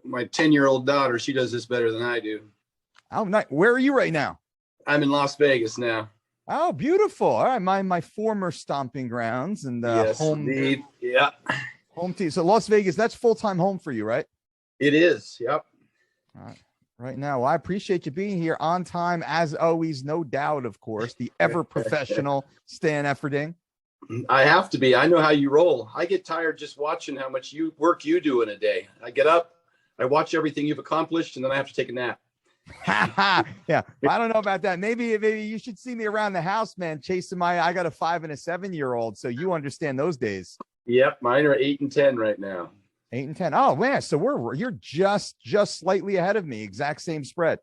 My 10-year-old daughter, she does this better than I do. Oh, nice. Where are you right now? I'm in Las Vegas now. Oh, beautiful. All right. My former stomping grounds and yes, home. Indeed. Yeah. Home team. So Las Vegas, that's full-time home for you, right? It is. Yep. All right. Right now. Well, I appreciate you being here on time, as always, no doubt, of course, the ever professional Stan Efferding. I have to be. I know how you roll. I get tired just watching how much work you do in a day. I get up, I watch everything you've accomplished, and then I have to take a nap. Yeah, I don't know about that. Maybe you should see me around the house, man, chasing I got a 5 and a 7-year-old, so you understand those days. Yep, mine are 8 and 10 right now. 8 and 10. Oh man, so you're just slightly ahead of me. Exact same spread.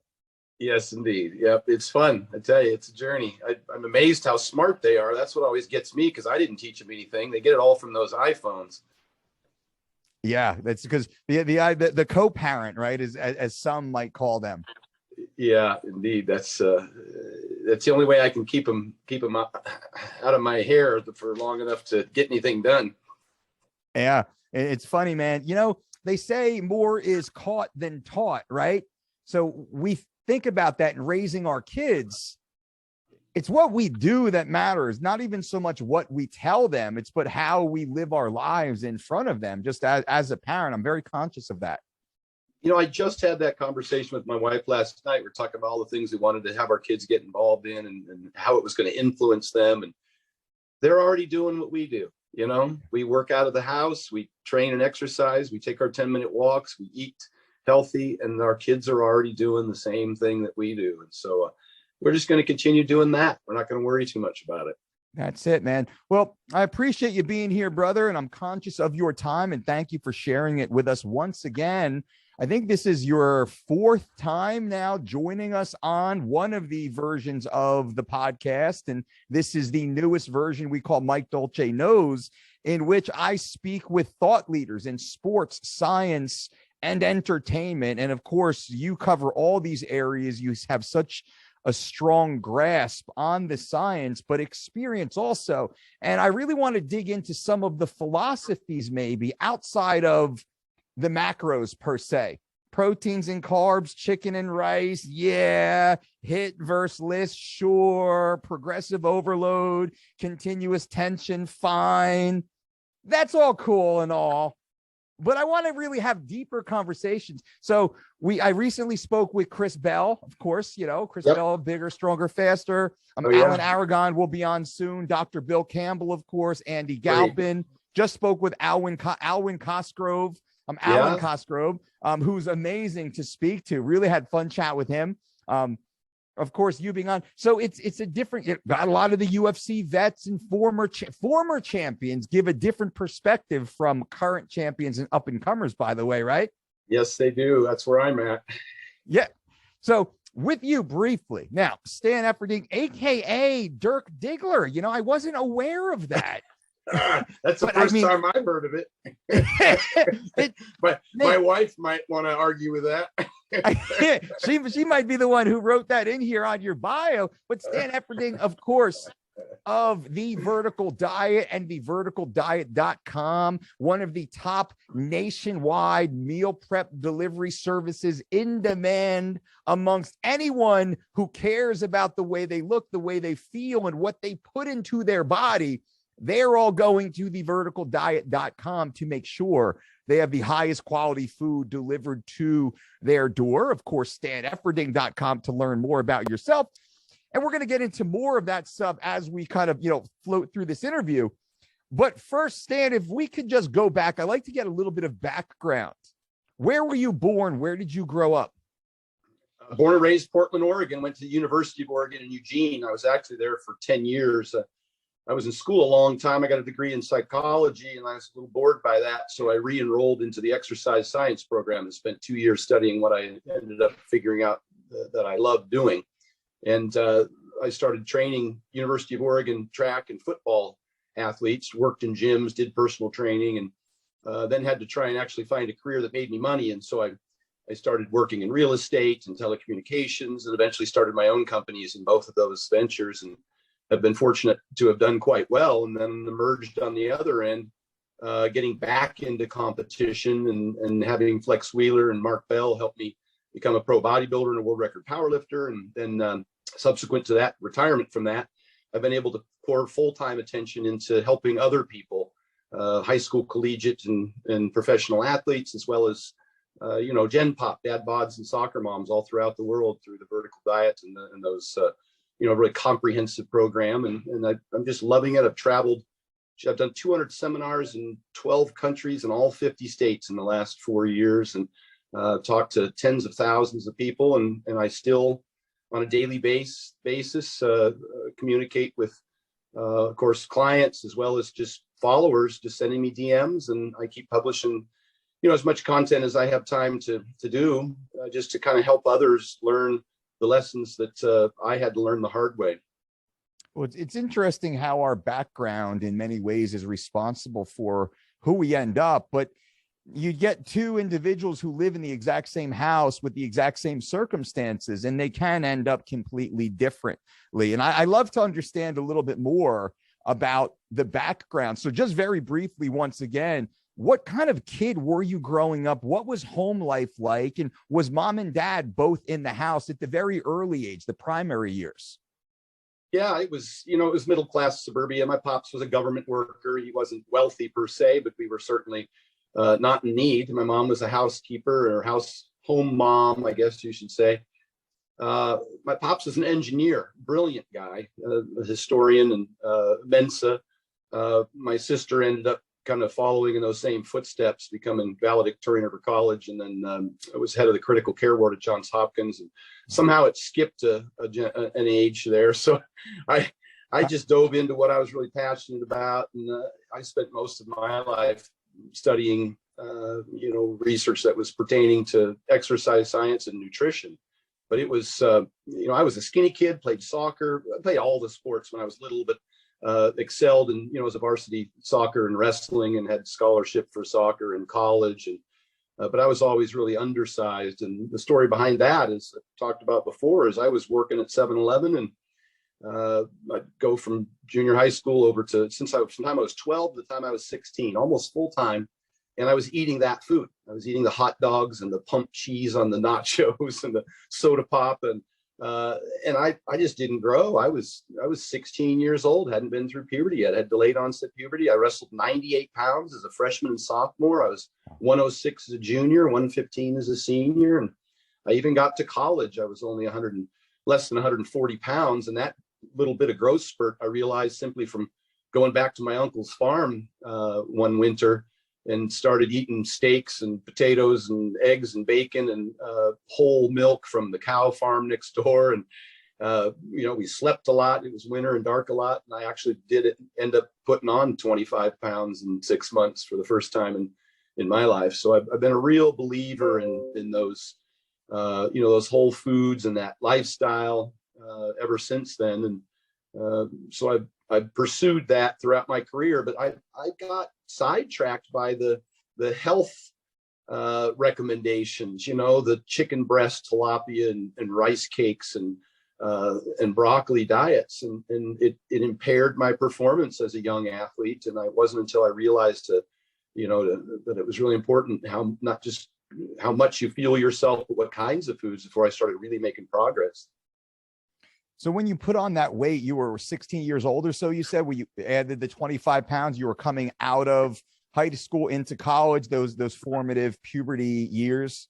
Yes, indeed. Yep, it's fun. I tell you, it's a journey. I'm amazed how smart they are. That's what always gets me, because I didn't teach them anything. They get it all from those iPhones. Yeah, that's because the co-parent, right, is as some might call them. Yeah, indeed. That's the only way I can keep them out of my hair for long enough to get anything done. Yeah, it's funny, man. You know, they say more is caught than taught, right? So we think about that in raising our kids. It's what we do that matters, not even so much what we tell them. It's but how we live our lives in front of them. Just as a parent, I'm very conscious of that. You know, I just had that conversation with my wife last night. We're talking about all the things we wanted to have our kids get involved in and how it was going to influence them. And they're already doing what we do. You know, we work out of the house, we train and exercise, we take our 10-minute walks, we eat healthy, and our kids are already doing the same thing that we do. And so we're just going to continue doing that. We're not going to worry too much about it. That's it, man. Well, I appreciate you being here, brother, and I'm conscious of your time, and thank you for sharing it with us once again. I think this is your 4th time now joining us on one of the versions of the podcast. And this is the newest version we call Mike Dolce Knows, in which I speak with thought leaders in sports, science, and entertainment. And of course, you cover all these areas. You have such a strong grasp on the science, but experience also. And I really want to dig into some of the philosophies, maybe outside of the macros per se. Proteins and carbs, chicken and rice, yeah. Hit versus list, sure. Progressive overload, continuous tension, fine. That's all cool and all, but I want to really have deeper conversations. So I recently spoke with Chris Bell, of course, you know, Chris Bell, Bigger, Stronger, Faster. Alan Aragon will be on soon. Dr. Bill Campbell, of course, Andy Galpin. Just spoke with Alwyn Cosgrove. Alan Cosgrove, who's amazing to speak to. Really had fun chat with him. Of course, you being on. So it's a different, got a lot of the UFC vets and former champions give a different perspective from current champions and up and comers, by the way, right? Yes, they do. That's where I'm at. Yeah. So with you briefly now, Stan Efferding, AKA Dirk Diggler. You know, I wasn't aware of that. That's the first time I've heard of it. But my wife might want to argue with that. she might be the one who wrote that in here on your bio. But Stan Efferding, of course, of The Vertical Diet and theverticaldiet.com, one of the top nationwide meal prep delivery services in demand amongst anyone who cares about the way they look, the way they feel, and what they put into their body. They're all going to theverticaldiet.com to make sure they have the highest quality food delivered to their door. Of course, StanEfferding.com to learn more about yourself. And we're going to get into more of that stuff as we kind of, float through this interview. But first, Stan, if we could just go back, I'd like to get a little bit of background. Where were you born? Where did you grow up? Born and raised Portland, Oregon, went to the University of Oregon in Eugene. I was actually there for 10 years. I was in school a long time. I got a degree in psychology, and I was a little bored by that. So I re-enrolled into the exercise science program and spent 2 years studying what I ended up figuring out that I loved doing. And I started training University of Oregon track and football athletes, worked in gyms, did personal training, and then had to try and actually find a career that made me money. And so I started working in real estate and telecommunications, and eventually started my own companies in both of those ventures, and have been fortunate to have done quite well. And then emerged on the other end getting back into competition and having Flex Wheeler and Mark Bell help me become a pro bodybuilder and a world record powerlifter. And then subsequent to that retirement from that, I've been able to pour full-time attention into helping other people, high school, collegiate, and professional athletes, as well as, Gen Pop, dad bods, and soccer moms all throughout the world through the vertical diet and those, really comprehensive program. And I'm just loving it. I've done 200 seminars in 12 countries in all 50 states in the last 4 years, and talked to tens of thousands of people. And I still, on a daily basis, communicate with, of course, clients as well as just followers, just sending me DMs. And I keep publishing, as much content as I have time to do, just to kind of help others learn the lessons that I had to learn the hard way. Well, it's interesting how our background in many ways is responsible for who we end up, but you get two individuals who live in the exact same house with the exact same circumstances, and they can end up completely differently. And I love to understand a little bit more about the background. So just very briefly, once again, what kind of kid were you growing up? What was home life like? And was mom and dad both in the house at the very early age, the primary years? Yeah, it was middle-class suburbia. My pops was a government worker. He wasn't wealthy per se, but we were certainly not in need. My mom was a housekeeper, or home mom, I guess you should say. My pops was an engineer, brilliant guy, a historian and Mensa. My sister ended up kind of following in those same footsteps, becoming valedictorian of her college, and then I was head of the critical care ward at Johns Hopkins, and somehow it skipped an age there. So I just dove into what I was really passionate about, and I spent most of my life studying, research that was pertaining to exercise science and nutrition. But it was, I was a skinny kid, played soccer, I played all the sports when I was little, but excelled in, as a varsity soccer and wrestling, and had scholarship for soccer in college. And but I was always really undersized. And the story behind that, is I talked about before, is I was working at 7-Eleven, and I'd go from junior high school over to, from the time I was 12 to the time I was 16, almost full time. And I was eating that food. I was eating the hot dogs and the pumped cheese on the nachos and the soda pop. And I just didn't grow. I was 16 years old, hadn't been through puberty yet, had delayed onset puberty. I wrestled 98 pounds as a freshman and sophomore. I was 106 as a junior, 115 as a senior. And I even got to college. I was only less than 140 pounds. And that little bit of growth spurt, I realized simply from going back to my uncle's farm one winter, and started eating steaks and potatoes and eggs and bacon and whole milk from the cow farm next door. And, we slept a lot. It was winter and dark a lot. And I actually did end up putting on 25 pounds in 6 months for the first time in my life. So I've been a real believer in those, those whole foods and that lifestyle ever since then. And so I've pursued that throughout my career, but I got sidetracked by the health recommendations, the chicken breast, tilapia, and rice cakes and broccoli diets, and it impaired my performance as a young athlete. And it wasn't until I realized that it was really important not just how much you feel yourself, but what kinds of foods, before I started really making progress. So when you put on that weight, you were 16 years old or so, you said, when you added the 25 pounds, you were coming out of high school into college, those formative puberty years?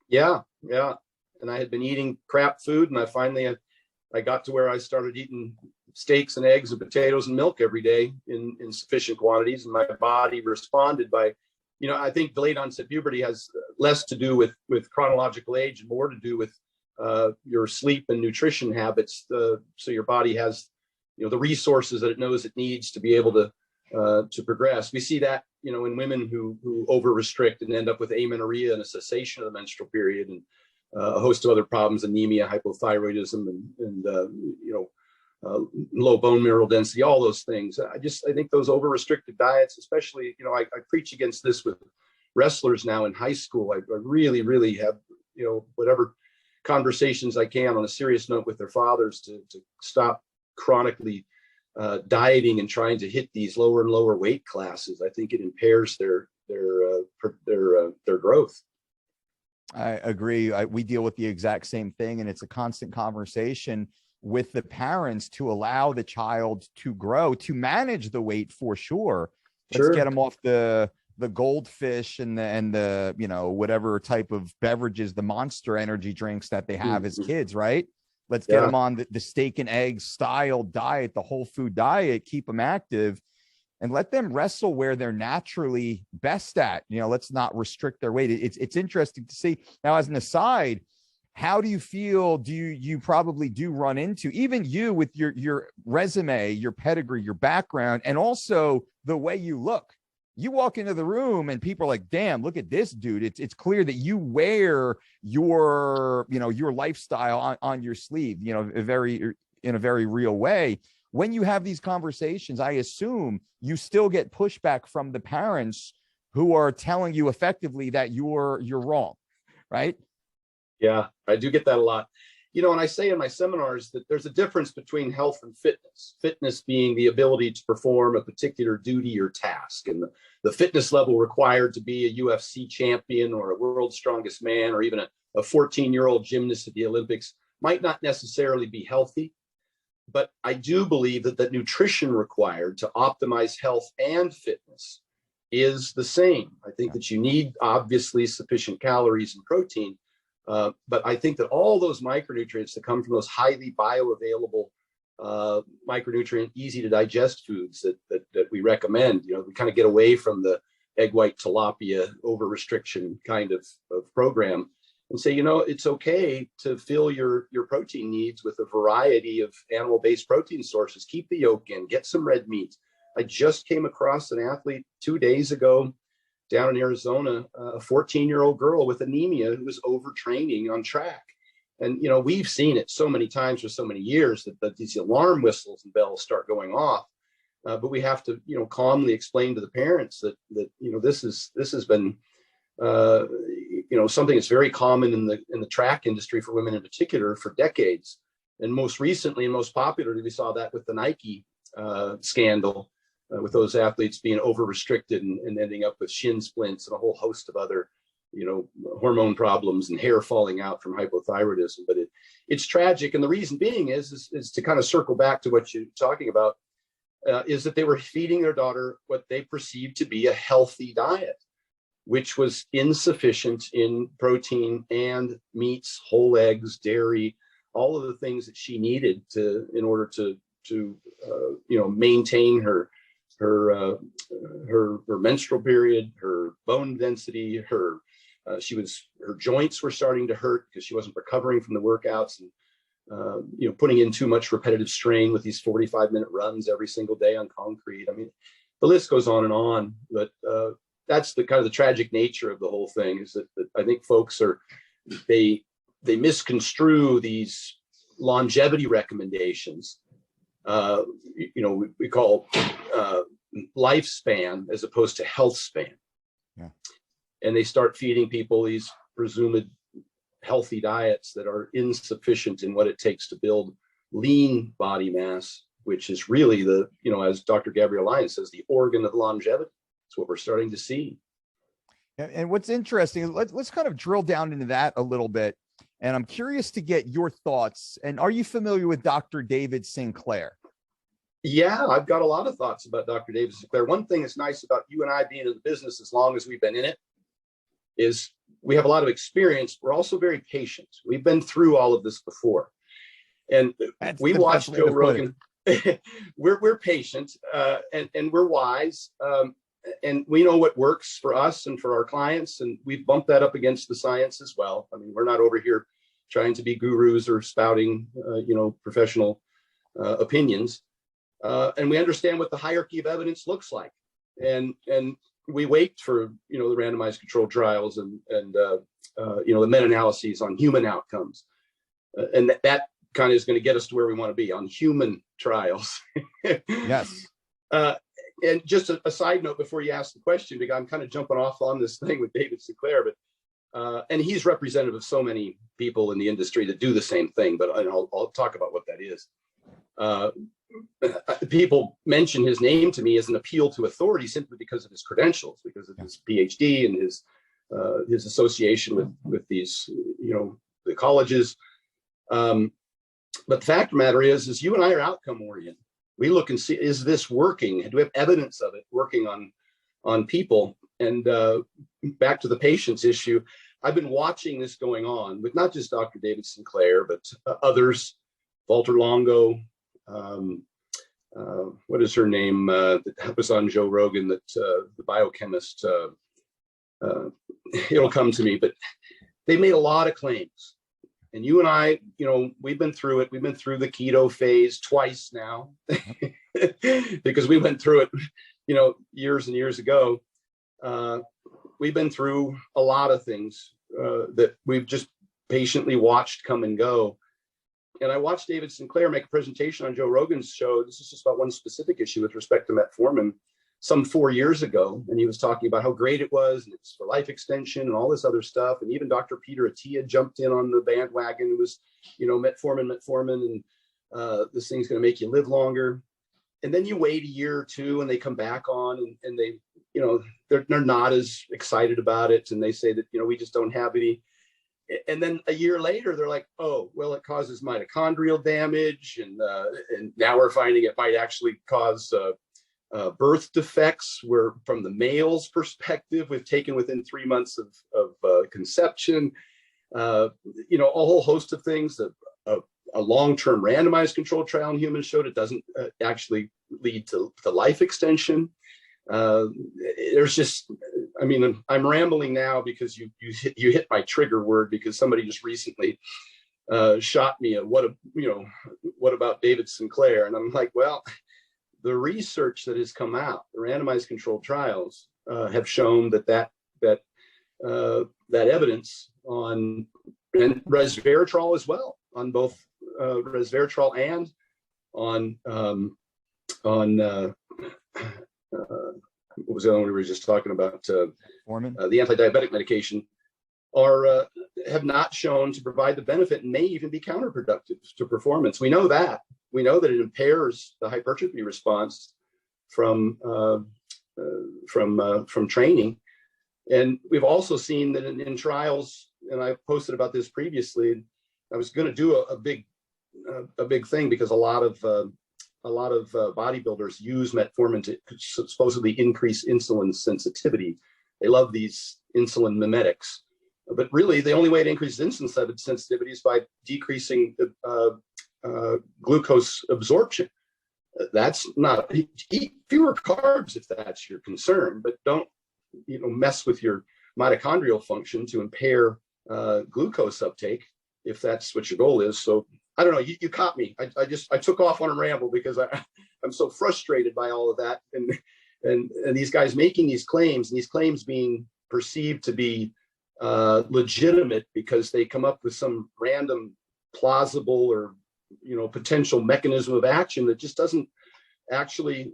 Yeah. And I had been eating crap food, and I got to where I started eating steaks and eggs and potatoes and milk every day in sufficient quantities. And my body responded by, I think delayed onset puberty has less to do with chronological age and more to do with your sleep and nutrition habits, so your body has the resources that it knows it needs to be able to progress. We see that in women who over restrict and end up with amenorrhea and a cessation of the menstrual period, and a host of other problems, anemia, hypothyroidism, and low bone mineral density, all those things. I think those over restricted diets, especially, I preach against this with wrestlers now in high school. I really have whatever conversations I can on a serious note with their fathers to stop chronically dieting and trying to hit these lower and lower weight classes. I think it impairs their growth. I agree. We deal with the exact same thing, and it's a constant conversation with the parents to allow the child to grow, to manage the weight for sure. Let's get them off the goldfish and the you know, whatever type of beverages, the Monster energy drinks that they have as kids, right? Let's get them on the steak and eggs style diet, the whole food diet, keep them active, and let them wrestle where they're naturally best at. You know, let's not restrict their weight. It's interesting to see. Now, as an aside, how do you feel? Do you probably do run into, even you with your resume, your pedigree, your background, and also the way you look? You walk into the room and people are like, damn, look at this dude. It's clear that you wear your, you know, your lifestyle on your sleeve, you know, in a very real way. When you have these conversations, I assume you still get pushback from the parents who are telling you effectively that you're wrong, right? Yeah, I do get that a lot. You know, and I say in my seminars that there's a difference between health and fitness. Fitness being the ability to perform a particular duty or task, and the fitness level required to be a UFC champion or a world's strongest man, or even a 14-year-old gymnast at the Olympics might not necessarily be healthy. But I do believe that the nutrition required to optimize health and fitness is the same. I think that you need obviously sufficient calories and protein, but I think that all those micronutrients that come from those highly bioavailable micronutrient, easy to digest foods that we recommend, you know, we kind of get away from the egg white tilapia over restriction kind of program, and say, you know, it's okay to fill your protein needs with a variety of animal-based protein sources. Keep the yolk in, get some red meat. I just came across an athlete 2 days ago down in Arizona, a 14-year-old girl with anemia who was overtraining on track. And, you know, we've seen it so many times for so many years that these alarm whistles and bells start going off. But we have to, you know, calmly explain to the parents that you know, this has been, you know, something that's very common in the track industry for women in particular for decades. And most recently and most popularly, we saw that with the Nike scandal, with those athletes being over restricted and ending up with shin splints and a whole host of other, you know, hormone problems and hair falling out from hypothyroidism. But it's tragic. And the reason being is to kind of circle back to what you're talking about, is that they were feeding their daughter what they perceived to be a healthy diet, which was insufficient in protein and meats, whole eggs, dairy, all of the things that she needed in order to you know, maintain her menstrual period, her bone density, her joints were starting to hurt because she wasn't recovering from the workouts, and you know, putting in too much repetitive strain with these 45-minute runs every single day on concrete. I mean, the list goes on, but that's the kind of the tragic nature of the whole thing, is that I think folks they misconstrue these longevity recommendations. You know, we call lifespan as opposed to health span. Yeah. And they start feeding people these presumed healthy diets that are insufficient in what it takes to build lean body mass, which is really you know, as Dr. Gabrielle Lyons says, the organ of longevity. It's what we're starting to see. And what's interesting, let's kind of drill down into that a little bit. And I'm curious to get your thoughts. And are you familiar with Dr. David Sinclair? Yeah, I've got a lot of thoughts about Dr. David Sinclair. One thing that's nice about you and I being in the business as long as we've been in it is we have a lot of experience. We're also very patient. We've been through all of this before. And we watched Joe Rogan. We're patient and we're wise. And we know what works for us and for our clients. And we've bumped that up against the science as well. I mean, we're not over here trying to be gurus or spouting, you know, professional opinions. And we understand what the hierarchy of evidence looks like. And we wait for, you know, the randomized controlled trials and you know, the meta-analyses on human outcomes. And that kind of is going to get us to where we want to be on human trials. Yes. And just a side note before you ask the question, because I'm kind of jumping off on this thing with David Sinclair, but and he's representative of so many people in the industry that do the same thing, but I'll talk about what that is. people mention his name to me as an appeal to authority simply because of his credentials, because of his PhD and his association with these, the colleges. But the fact of the matter is you and I are outcome oriented. We look and see, is this working? Do we have evidence of it working on people? And back to the patients issue, I've been watching this going on with not just Dr. David Sinclair, but others, Walter Longo, what is her name, that was on Joe Rogan, that the biochemist, it'll come to me, but they made a lot of claims. And you and I, we've been through it. We've been through the keto phase twice now because we went through it, years and years ago. We've been through a lot of things that we've just patiently watched come and go. And I watched David Sinclair make a presentation on Joe Rogan's show. This is just about one specific issue with respect to metformin some 4 years ago. And he was talking about how great it was, and it's for life extension and all this other stuff. And even Dr. Peter Attia jumped in on the bandwagon. It was, metformin, and this thing's going to make you live longer. And then you wait a year or two and they come back on and they, they're not as excited about it. And they say that, we just don't have any. And then a year later, they're like, oh, well, it causes mitochondrial damage. And now we're finding it might actually cause birth defects, where from the male's perspective, we've taken within 3 months of conception, a whole host of things. A long-term randomized controlled trial in humans showed it doesn't actually lead to life extension. There's just, I'm rambling now because you hit my trigger word, because somebody just recently shot me a what about David Sinclair? And I'm like, well, the research that has come out, the randomized controlled trials have shown that evidence on, and resveratrol as well, on both resveratrol and on what was the other one we were just talking about? The anti-diabetic medication have not shown to provide the benefit, and may even be counterproductive to performance. We know that it impairs the hypertrophy response from training. And we've also seen that in trials, and I posted about this previously, I was going to do a big thing, because a lot of bodybuilders use metformin to supposedly increase insulin sensitivity. They love these insulin mimetics, but really the only way to increase insulin sensitivity is by decreasing glucose absorption. That's not, eat fewer carbs if that's your concern, but don't mess with your mitochondrial function to impair glucose uptake if that's what your goal is. So I don't know, you caught me. I took off on a ramble because I'm so frustrated by all of that, and these guys making these claims, and these claims being perceived to be legitimate because they come up with some random plausible or potential mechanism of action that just doesn't actually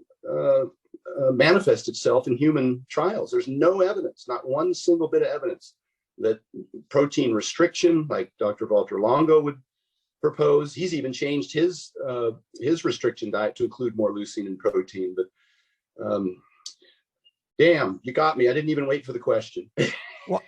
manifest itself in human trials. There's no evidence, not one single bit of evidence, that protein restriction, like Dr. Walter Longo would propose. He's even changed his restriction diet to include more leucine and protein. But damn, you got me. I didn't even wait for the question. Well,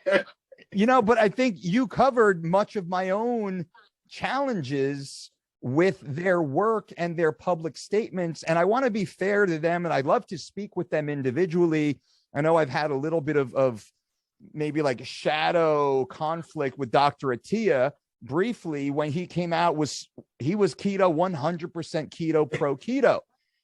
but I think you covered much of my own challenges with their work and their public statements. And I want to be fair to them, and I'd love to speak with them individually. I know I've had a little bit of maybe like shadow conflict with Dr. Attia briefly when he came out. He was keto, 100% keto, pro keto.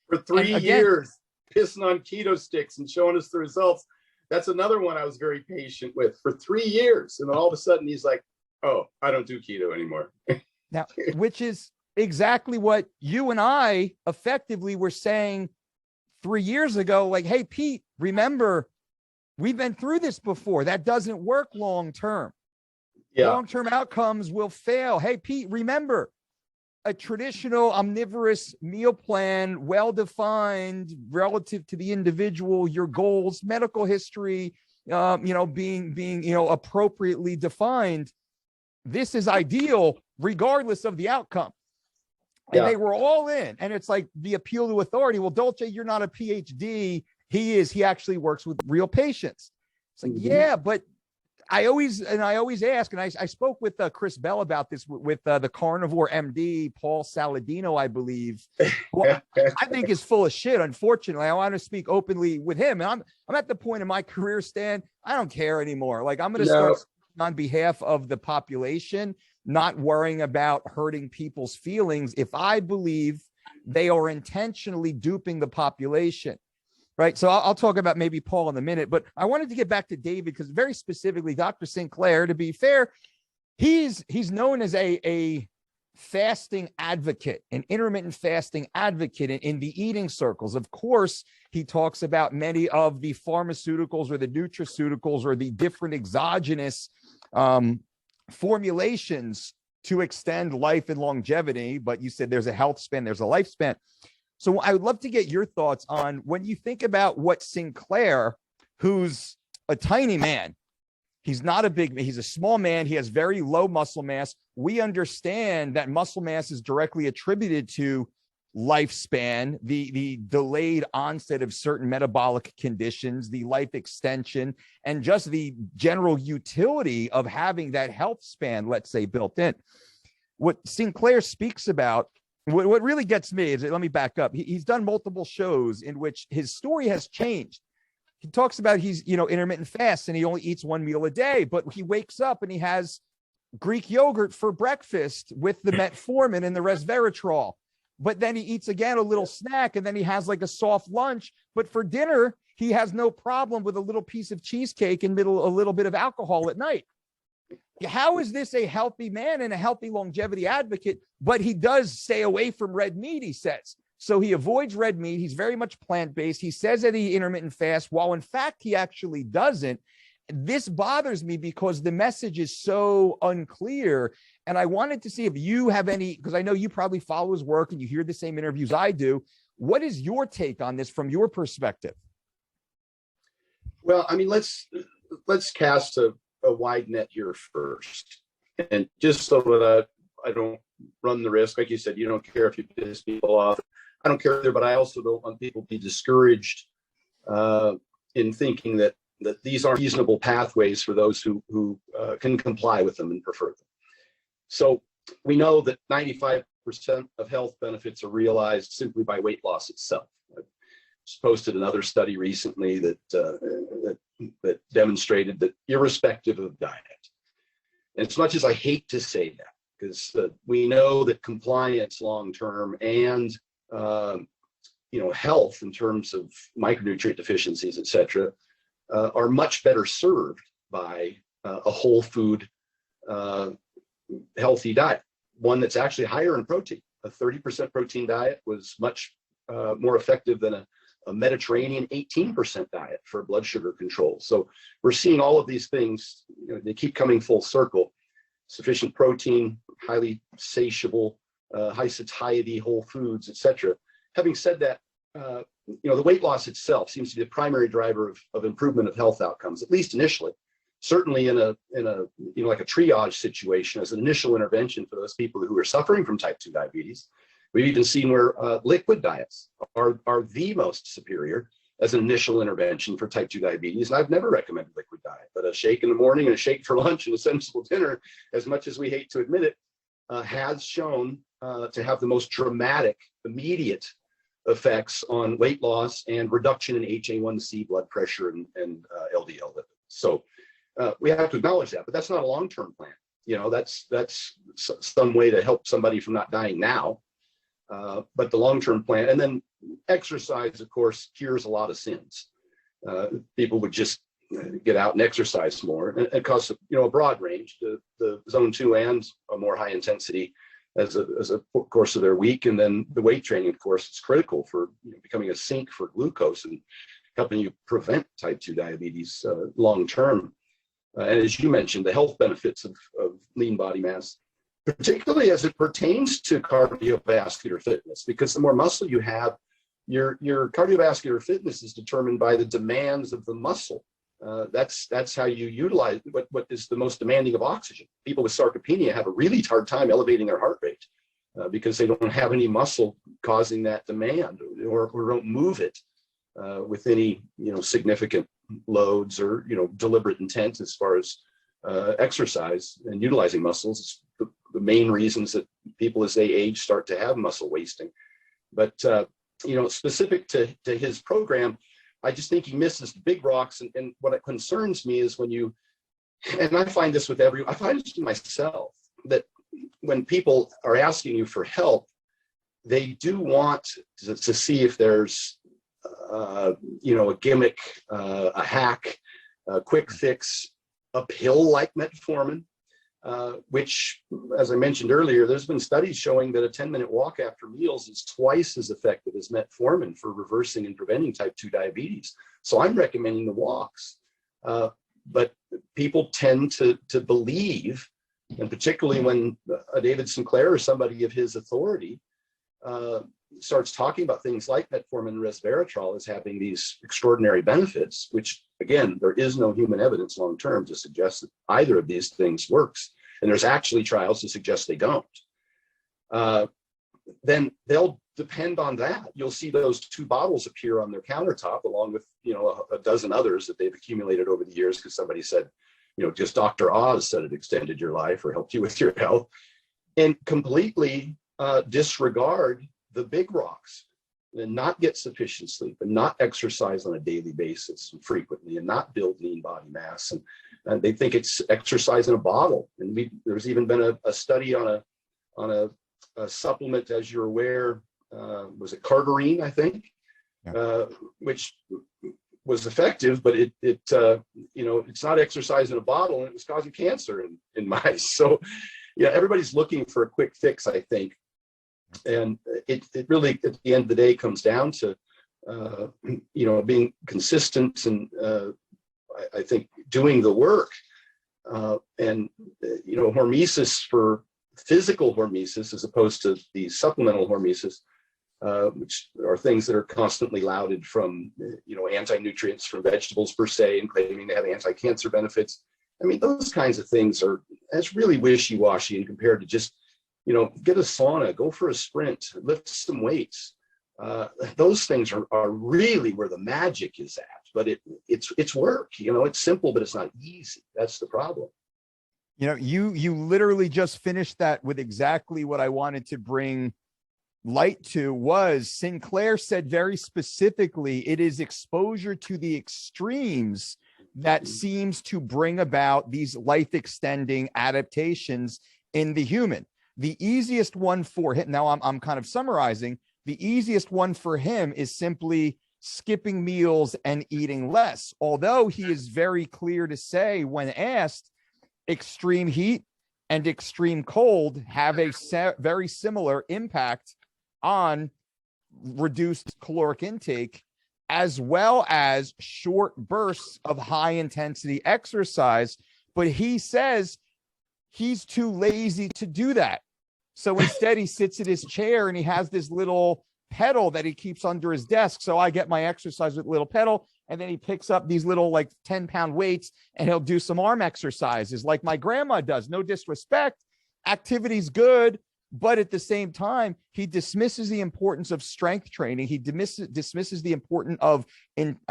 For 3 years, pissing on keto sticks and showing us the results. That's another one I was very patient with for 3 years. And then all of a sudden he's like, oh, I don't do keto anymore. Now, which is exactly what you and I effectively were saying 3 years ago. Like, hey, Pete, remember, we've been through this before. That doesn't work long-term. Yeah. Long-term outcomes will fail. Hey, Pete, remember, a traditional omnivorous meal plan, well-defined relative to the individual, your goals, medical history, being appropriately defined. This is ideal regardless of the outcome. And they were all in. And it's like the appeal to authority. Well, Dolce, you're not a PhD. He is. He actually works with real patients. It's like, yeah, but I always ask, and I spoke with Chris Bell about this with the carnivore MD, Paul Saladino, I believe. Well, I think is full of shit. Unfortunately, I want to speak openly with him. And I'm at the point in my career, Stan, I don't care anymore. Like, I'm going to start on behalf of the population, not worrying about hurting people's feelings if I believe they are intentionally duping the population. Right. So I'll talk about maybe Paul in a minute, but I wanted to get back to David because very specifically, Dr. Sinclair, to be fair, he's known as a fasting advocate, an intermittent fasting advocate in the eating circles. Of course, he talks about many of the pharmaceuticals or the nutraceuticals or the different exogenous formulations to extend life and longevity. But you said there's a health span, there's a lifespan. So I would love to get your thoughts on when you think about what Sinclair, who's a tiny man, he's not a big man, he's a small man, he has very low muscle mass. We understand that muscle mass is directly attributed to lifespan, the delayed onset of certain metabolic conditions, the life extension, and just the general utility of having that health span, let's say, built in. What Sinclair speaks about, what really gets me is, let me back up. He's done multiple shows in which his story has changed. He talks about he's, intermittent fast and he only eats one meal a day, but he wakes up and he has Greek yogurt for breakfast with the metformin and the resveratrol. But then he eats again a little snack and then he has like a soft lunch. But for dinner, he has no problem with a little piece of cheesecake and a little bit of alcohol at night. How is this a healthy man and a healthy longevity advocate? But he does stay away from red meat, he says. So he avoids red meat. He's very much plant-based. He says that he intermittent fast, while in fact he actually doesn't. This bothers me because the message is so unclear. And I wanted to see if you have any, because I know you probably follow his work and you hear the same interviews I do. What is your take on this from your perspective? Well, I mean, let's cast a wide net here first. And just so that I don't run the risk, like you said, you don't care if you piss people off. I don't care either, but I also don't want people to be discouraged in thinking that these aren't reasonable pathways for those who can comply with them and prefer them. So we know that 95% of health benefits are realized simply by weight loss itself. I just posted another study recently that demonstrated that irrespective of diet, and as much as I hate to say that, because we know that compliance long-term and health in terms of micronutrient deficiencies, et cetera, are much better served by a whole food healthy diet, one that's actually higher in protein. A 30% protein diet was much more effective than a Mediterranean 18% diet for blood sugar control. So we're seeing all of these things, they keep coming full circle. Sufficient protein, highly satiable, high satiety whole foods, etc. Having said that, the weight loss itself seems to be the primary driver of improvement of health outcomes, at least initially. Certainly in a like a triage situation as an initial intervention for those people who are suffering from type 2 diabetes. We've even seen where liquid diets are the most superior as an initial intervention for type 2 diabetes. And I've never recommended liquid diet, but a shake in the morning and a shake for lunch and a sensible dinner, as much as we hate to admit it, has shown to have the most dramatic, immediate effects on weight loss and reduction in HA1C, blood pressure, and LDL lipids. So we have to acknowledge that, but that's not a long-term plan. That's some way to help somebody from not dying now. But the long-term plan, and then exercise, of course, cures a lot of sins. People would just get out and exercise more, and it causes a broad range. The zone 2 and a more high intensity as a course of their week, and then the weight training, of course, is critical for becoming a sink for glucose and helping you prevent type 2 diabetes long term. And as you mentioned, the health benefits of lean body mass, particularly as it pertains to cardiovascular fitness, because the more muscle you have, your cardiovascular fitness is determined by the demands of the muscle. That's how you utilize what is the most demanding of oxygen. People with sarcopenia have a really hard time elevating their heart rate because they don't have any muscle causing that demand, or don't move it with any significant loads or deliberate intent as far as exercise and utilizing muscles. It's the main reasons that people as they age start to have muscle wasting. But specific to his program, I just think he misses the big rocks. And what concerns me is when and I find this with I find this with myself, that when people are asking you for help, they do want to see if there's a gimmick, a hack, a quick fix, a pill like metformin, which, as I mentioned earlier, there's been studies showing that a 10-minute walk after meals is twice as effective as metformin for reversing and preventing type 2 diabetes. So I'm recommending the walks. But people tend to believe, and particularly when David Sinclair or somebody of his authority starts talking about things like metformin and resveratrol as having these extraordinary benefits, which, again, there is no human evidence long-term to suggest that either of these things works. And there's actually trials to suggest they don't. Then they'll depend on that. You'll see those 2 bottles appear on their countertop, along with, a dozen others that they've accumulated over the years because somebody said, just Dr. Oz said it extended your life or helped you with your health, and completely disregard the big rocks, and not get sufficient sleep, and not exercise on a daily basis and frequently, and not build lean body mass. And they think it's exercise in a bottle. And there's even been a study on a supplement, as you're aware, was it cardarine, I think, which was effective, but it's not exercise in a bottle, and it was causing cancer in mice. So everybody's looking for a quick fix, I think. And it really, at the end of the day, comes down to, being consistent and, I think, doing the work. And hormesis for physical hormesis, as opposed to the supplemental hormesis, which are things that are constantly lauded from, anti-nutrients from vegetables per se, and claiming they have anti-cancer benefits. I mean, those kinds of things that's really wishy-washy, and compared to just, get a sauna, go for a sprint, lift some weights. Those things are really where the magic is at. But it's work. It's simple, but it's not easy. That's the problem. You literally just finished that with exactly what I wanted to bring light to. Was Sinclair said very specifically, it is exposure to the extremes that seems to bring about these life-extending adaptations in the human. The easiest one for him, now I'm kind of summarizing, the easiest one for him is simply skipping meals and eating less. Although he is very clear to say, when asked, extreme heat and extreme cold have a very similar impact on reduced caloric intake, as well as short bursts of high intensity exercise. But he says he's too lazy to do that. So instead, he sits at his chair and he has this little pedal that he keeps under his desk. So I get my exercise with a little pedal, and then he picks up these little 10-pound weights, and he'll do some arm exercises like my grandma does. No disrespect, activity's good, but at the same time, he dismisses the importance of strength training. He dismisses the importance of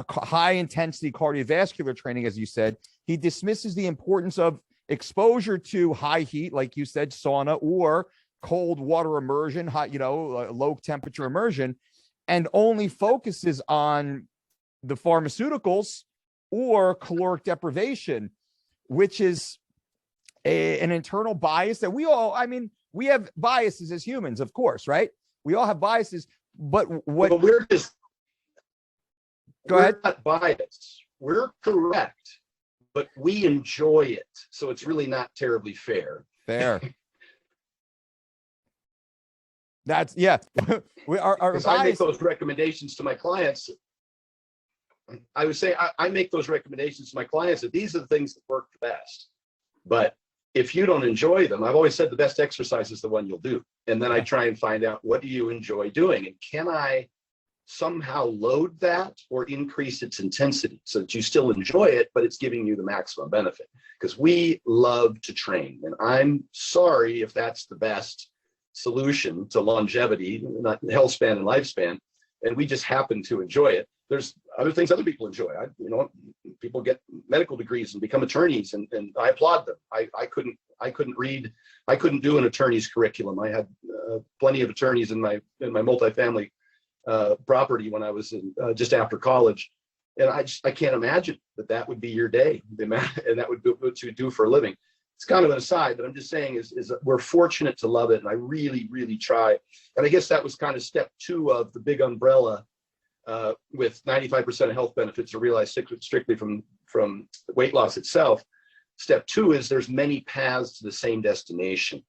high intensity cardiovascular training, as you said. He dismisses the importance of exposure to high heat, like you said, sauna, or cold water immersion, hot, low temperature immersion, and only focuses on the pharmaceuticals or caloric deprivation, which is an internal bias that we have biases as humans, of course, right? We all have biases, but go ahead. Not biased. We're correct, but we enjoy it. So it's really not terribly fair. Fair. That's, yeah. I make those recommendations to my clients. I would say I make those recommendations to my clients that these are the things that work the best. But if you don't enjoy them, I've always said the best exercise is the one you'll do. And then I try and find out, what do you enjoy doing? And can I somehow load that or increase its intensity so that you still enjoy it, but it's giving you the maximum benefit? Because we love to train. And I'm sorry if that's the best solution to longevity, not health span and lifespan, and we just happen to enjoy it. There's other things other people enjoy. People get medical degrees and become attorneys, and I applaud them. I couldn't read. I couldn't do an attorney's curriculum. I had plenty of attorneys in my multifamily property when I was just after college, and I can't imagine that would be your day, and that would be what you do for a living. It's kind of an aside, but I'm just saying is we're fortunate to love it, and I really, really try. And I guess that was kind of step 2 of the big umbrella, with 95% of health benefits are realized strictly from weight loss itself. Step 2 is there's many paths to the same destination,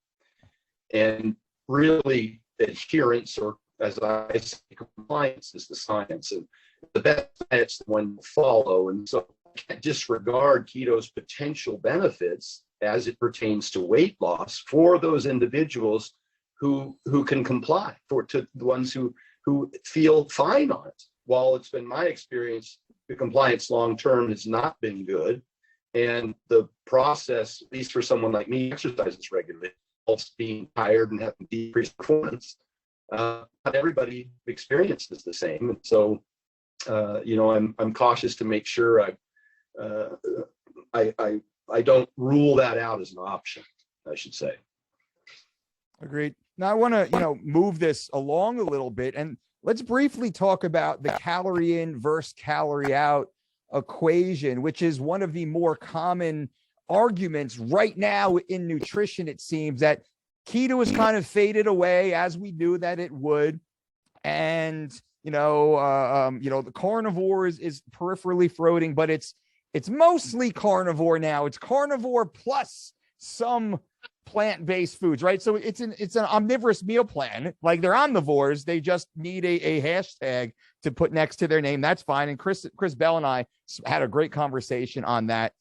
and really adherence, or as I say, compliance is the science, and the best science the one to follow. And so I can't disregard keto's potential benefits as it pertains to weight loss for those individuals who can comply, to the ones who feel fine on it. While it's been my experience, the compliance long term has not been good, and the process, at least for someone like me, exercises regularly, involves being tired and having decreased performance. Not everybody experiences the same, and so I'm cautious to make sure I don't rule that out as an option, I should say. Agreed. Now I want to, move this along a little bit, and let's briefly talk about the calorie in versus calorie out equation, which is one of the more common arguments right now in nutrition. It seems that keto has kind of faded away, as we knew that it would, and the carnivore is peripherally floating, but it's mostly carnivore now. It's carnivore plus some plant-based foods, right? So it's an omnivorous meal plan. Like, they're omnivores, they just need a hashtag to put next to their name. That's fine. And Chris Bell and I had a great conversation on that.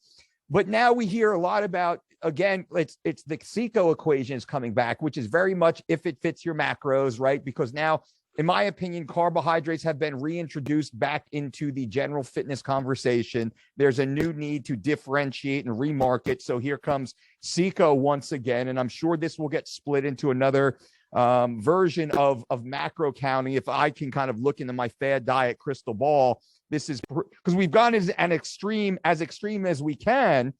But now we hear a lot about, again, it's the CICO equation is coming back, which is very much if it fits your macros, right? Because now, in my opinion, carbohydrates have been reintroduced back into the general fitness conversation. There's a new need to differentiate and remarket. So here comes CICO once again, and I'm sure this will get split into another version of macro counting. If I can kind of look into my fad diet crystal ball, this is because we've gone as extreme as we can,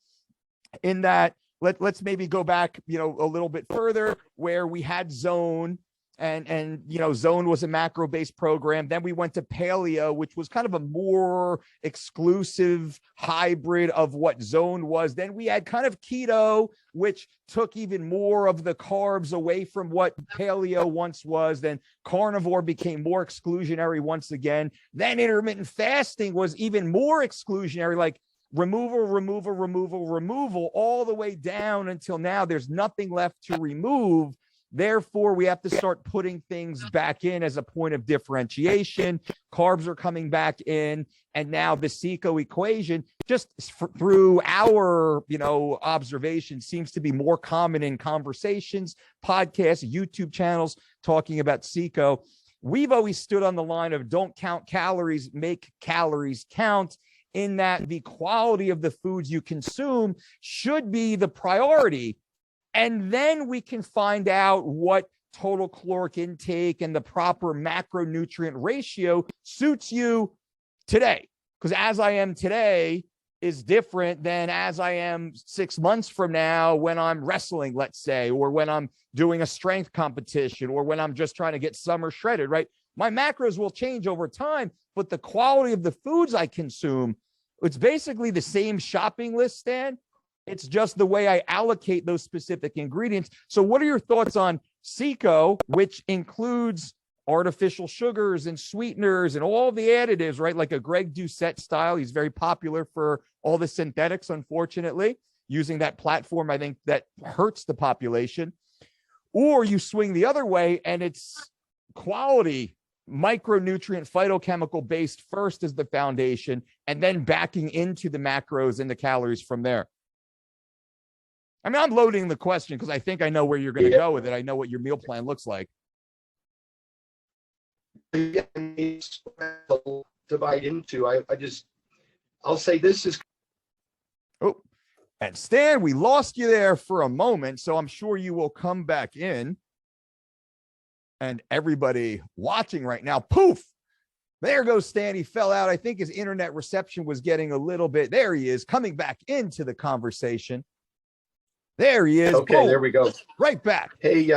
in that let's maybe go back, a little bit further, where we had Zone. And Zone was a macro-based program. Then we went to Paleo, which was kind of a more exclusive hybrid of what Zone was. Then we had kind of Keto, which took even more of the carbs away from what Paleo once was. Then Carnivore became more exclusionary once again. Then intermittent fasting was even more exclusionary, like removal, all the way down until now. There's nothing left to remove. Therefore, we have to start putting things back in as a point of differentiation. Carbs are coming back in. And now the CICO equation, just through our, observation, seems to be more common in conversations, podcasts, YouTube channels talking about CICO. We've always stood on the line of don't count calories, make calories count, in that the quality of the foods you consume should be the priority. And then we can find out what total caloric intake and the proper macronutrient ratio suits you today. Because as I am today is different than as I am 6 months from now when I'm wrestling, let's say, or when I'm doing a strength competition, or when I'm just trying to get summer shredded, right? My macros will change over time, but the quality of the foods I consume, it's basically the same shopping list, Stan. It's just the way I allocate those specific ingredients. So what are your thoughts on CICO, which includes artificial sugars and sweeteners and all the additives, right? Like a Greg Doucette style. He's very popular for all the synthetics, unfortunately, using that platform. I think that hurts the population. Or you swing the other way and it's quality, micronutrient, phytochemical based first as the foundation, and then backing into the macros and the calories from there. I mean, I'm loading the question because I think I know where you're going to go with it. I know what your meal plan looks like. Divide into, I'll say this is. Oh, and Stan, we lost you there for a moment, so I'm sure you will come back in. And everybody watching right now, poof, there goes Stan. He fell out. I think his internet reception was getting a little bit. There he is, coming back into the conversation. There he is. Okay, boom, there we go. Right back. Hey,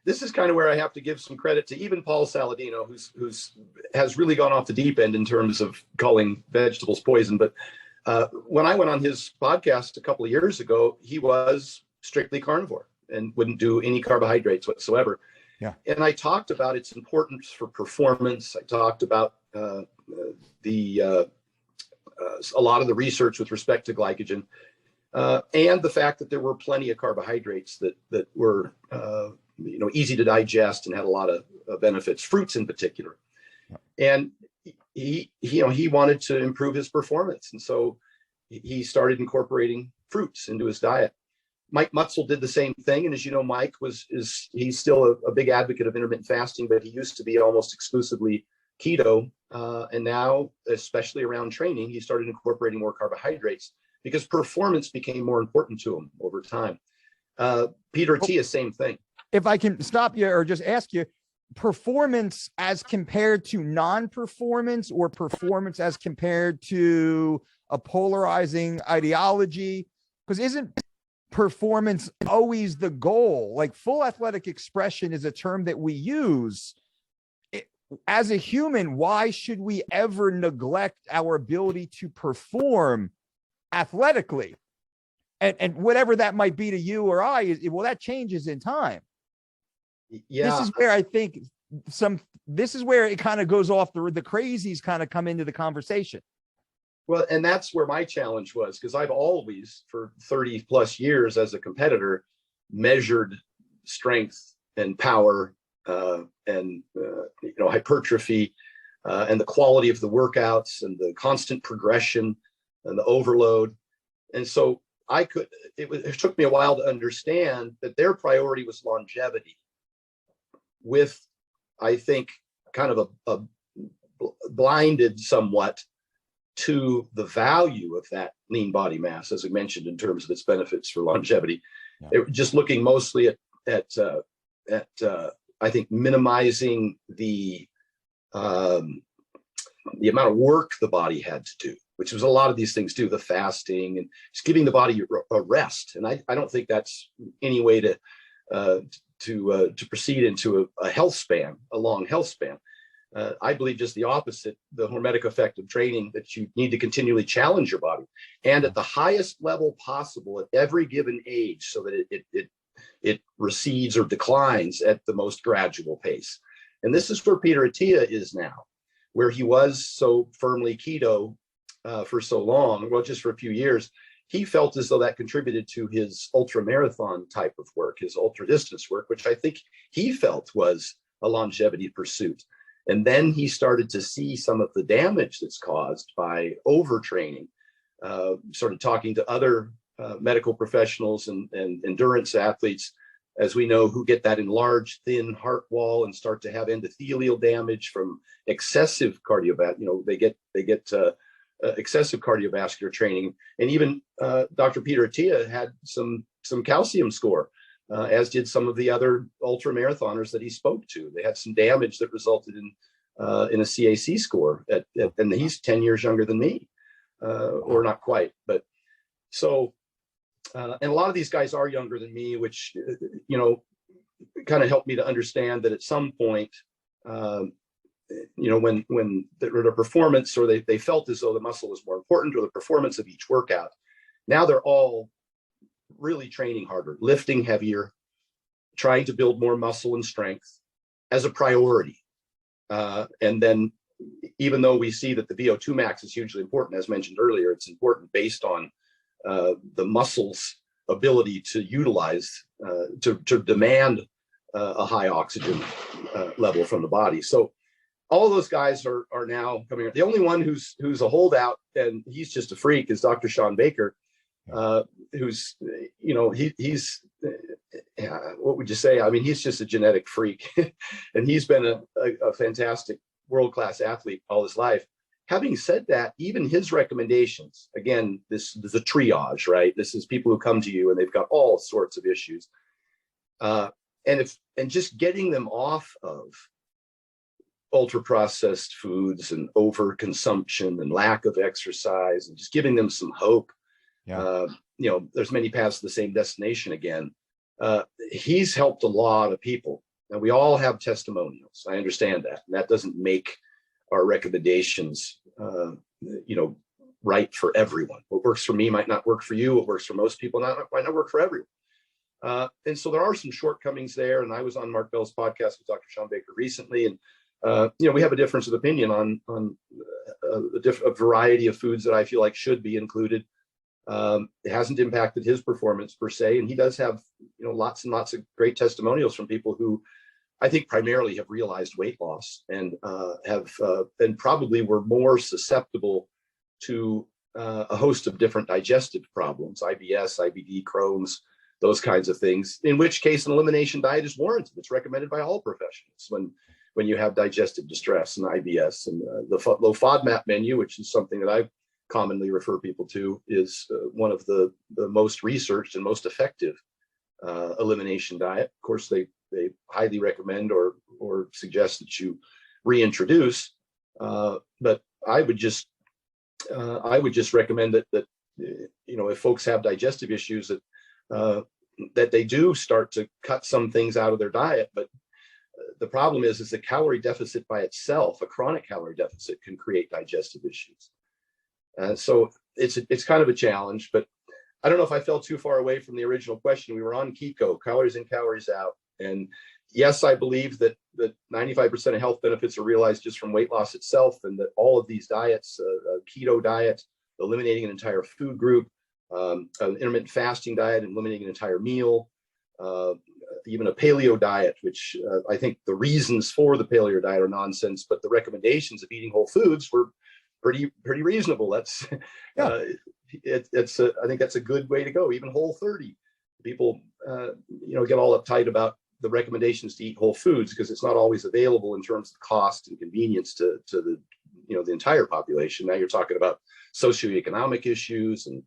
this is kind of where I have to give some credit to even Paul Saladino, who's has really gone off the deep end in terms of calling vegetables poison. But when I went on his podcast a couple of years ago, he was strictly carnivore and wouldn't do any carbohydrates whatsoever. Yeah. And I talked about its importance for performance. I talked about a lot of the research with respect to glycogen, and the fact that there were plenty of carbohydrates that were easy to digest and had a lot of benefits, fruits in particular. And he wanted to improve his performance, and so he started incorporating fruits into his diet. Mike Mutzel did the same thing, and as you know, Mike he's still a big advocate of intermittent fasting, but he used to be almost exclusively keto, and now, especially around training, he started incorporating more carbohydrates because performance became more important to him over time. Peter Attia, same thing. If I can stop you or just ask you, performance as compared to non-performance, or performance as compared to a polarizing ideology? Because isn't performance always the goal? Like, full athletic expression is a term that we use. As a human, why should we ever neglect our ability to perform athletically? And whatever that might be to you or I, well, that changes in time. Yeah. This is where I think this is where it kind of goes off, the crazies kind of come into the conversation. Well, and that's where my challenge was, because I've always, for 30 plus years as a competitor, measured strength and power and hypertrophy and the quality of the workouts and the constant progression and the overload. And so it took me a while to understand that their priority was longevity, with, I think, kind of a blinded somewhat to the value of that lean body mass, as I mentioned, in terms of its benefits for longevity. Yeah. They were just looking mostly at I think minimizing the amount of work the body had to do, which was a lot of these things do, the fasting and just giving the body a rest. And I don't think that's any way to proceed into a health span, a long health span. I believe just the opposite, the hormetic effect of training, that you need to continually challenge your body, and at the highest level possible at every given age, so that it recedes or declines at the most gradual pace. And this is where Peter Attia is now, where he was so firmly keto for so long, well, just for a few years. He felt as though that contributed to his ultra marathon type of work, his ultra distance work, which I think he felt was a longevity pursuit. And then he started to see some of the damage that's caused by overtraining, started talking to other medical professionals and endurance athletes, as we know, who get that enlarged, thin heart wall and start to have endothelial damage from excessive cardiovascular, they get excessive cardiovascular training. And even Dr. Peter Attia had some calcium score, as did some of the other ultra marathoners that he spoke to. They had some damage that resulted in a CAC score and he's 10 years younger than me, or not quite, but so, and a lot of these guys are younger than me, which, kind of helped me to understand that at some point, when the performance, or they felt as though the muscle was more important, or the performance of each workout, now they're all really training harder, lifting heavier, trying to build more muscle and strength as a priority. And then, even though we see that the VO2 max is hugely important, as mentioned earlier, it's important based on the muscle's ability to utilize, to demand a high oxygen level from the body. So all those guys are now coming. The only one who's a holdout, and he's just a freak, is Dr. Sean Baker, who's, he's what would you say? I mean, he's just a genetic freak, and he's been a fantastic world-class athlete all his life. Having said that, even his recommendations, again, this is a triage, right? This is people who come to you and they've got all sorts of issues. and just getting them off of ultra processed foods and overconsumption and lack of exercise, and just giving them some hope. Yeah. There's many paths to the same destination again. He's helped a lot of people. And we all have testimonials. I understand that. And that doesn't make our recommendations, right for everyone. What works for me might not work for you. What works for most people might not work for everyone. And so there are some shortcomings there. And I was on Mark Bell's podcast with Dr. Sean Baker recently. And, we have a difference of opinion on a variety of foods that I feel like should be included. It hasn't impacted his performance per se. And he does have, lots and lots of great testimonials from people who I think primarily have realized weight loss and and probably were more susceptible to a host of different digestive problems, IBS, IBD, Crohn's, those kinds of things, in which case an elimination diet is warranted. It's recommended by all professionals when you have digestive distress and IBS. And the low FODMAP menu, which is something that I commonly refer people to, is one of the most researched and most effective elimination diet. Of course, they highly recommend or suggest that you reintroduce, but I would just recommend that if folks have digestive issues, that they do start to cut some things out of their diet. But the problem is the calorie deficit by itself, a chronic calorie deficit, can create digestive issues. So it's kind of a challenge, but I don't know if I fell too far away from the original question. We were on keto, calories in, calories out. And yes, I believe that 95% of health benefits are realized just from weight loss itself, and that all of these diets, keto diet, eliminating an entire food group, an intermittent fasting diet, eliminating an entire meal, even a paleo diet, which I think the reasons for the paleo diet are nonsense, but the recommendations of eating whole foods were pretty reasonable. That's I think that's a good way to go. Even Whole30, people get all uptight about the recommendations to eat whole foods because it's not always available in terms of cost and convenience to the the entire population. Now you're talking about socioeconomic issues and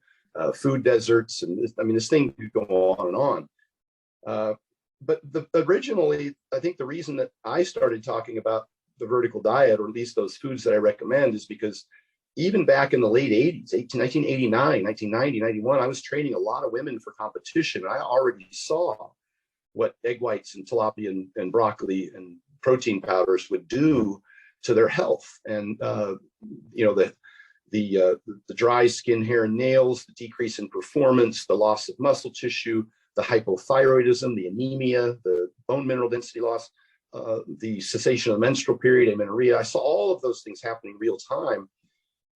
food deserts, and this thing could go on and on. But originally, I think the reason that I started talking about the vertical diet, or at least those foods that I recommend, is because even back in the late 80s, 1989, 1990, 91, I was training a lot of women for competition. And I already saw what egg whites and tilapia and broccoli and protein powders would do to their health. And, the dry skin, hair, and nails, the decrease in performance, the loss of muscle tissue, the hypothyroidism, the anemia, the bone mineral density loss, the cessation of the menstrual period, amenorrhea. I saw all of those things happening real time.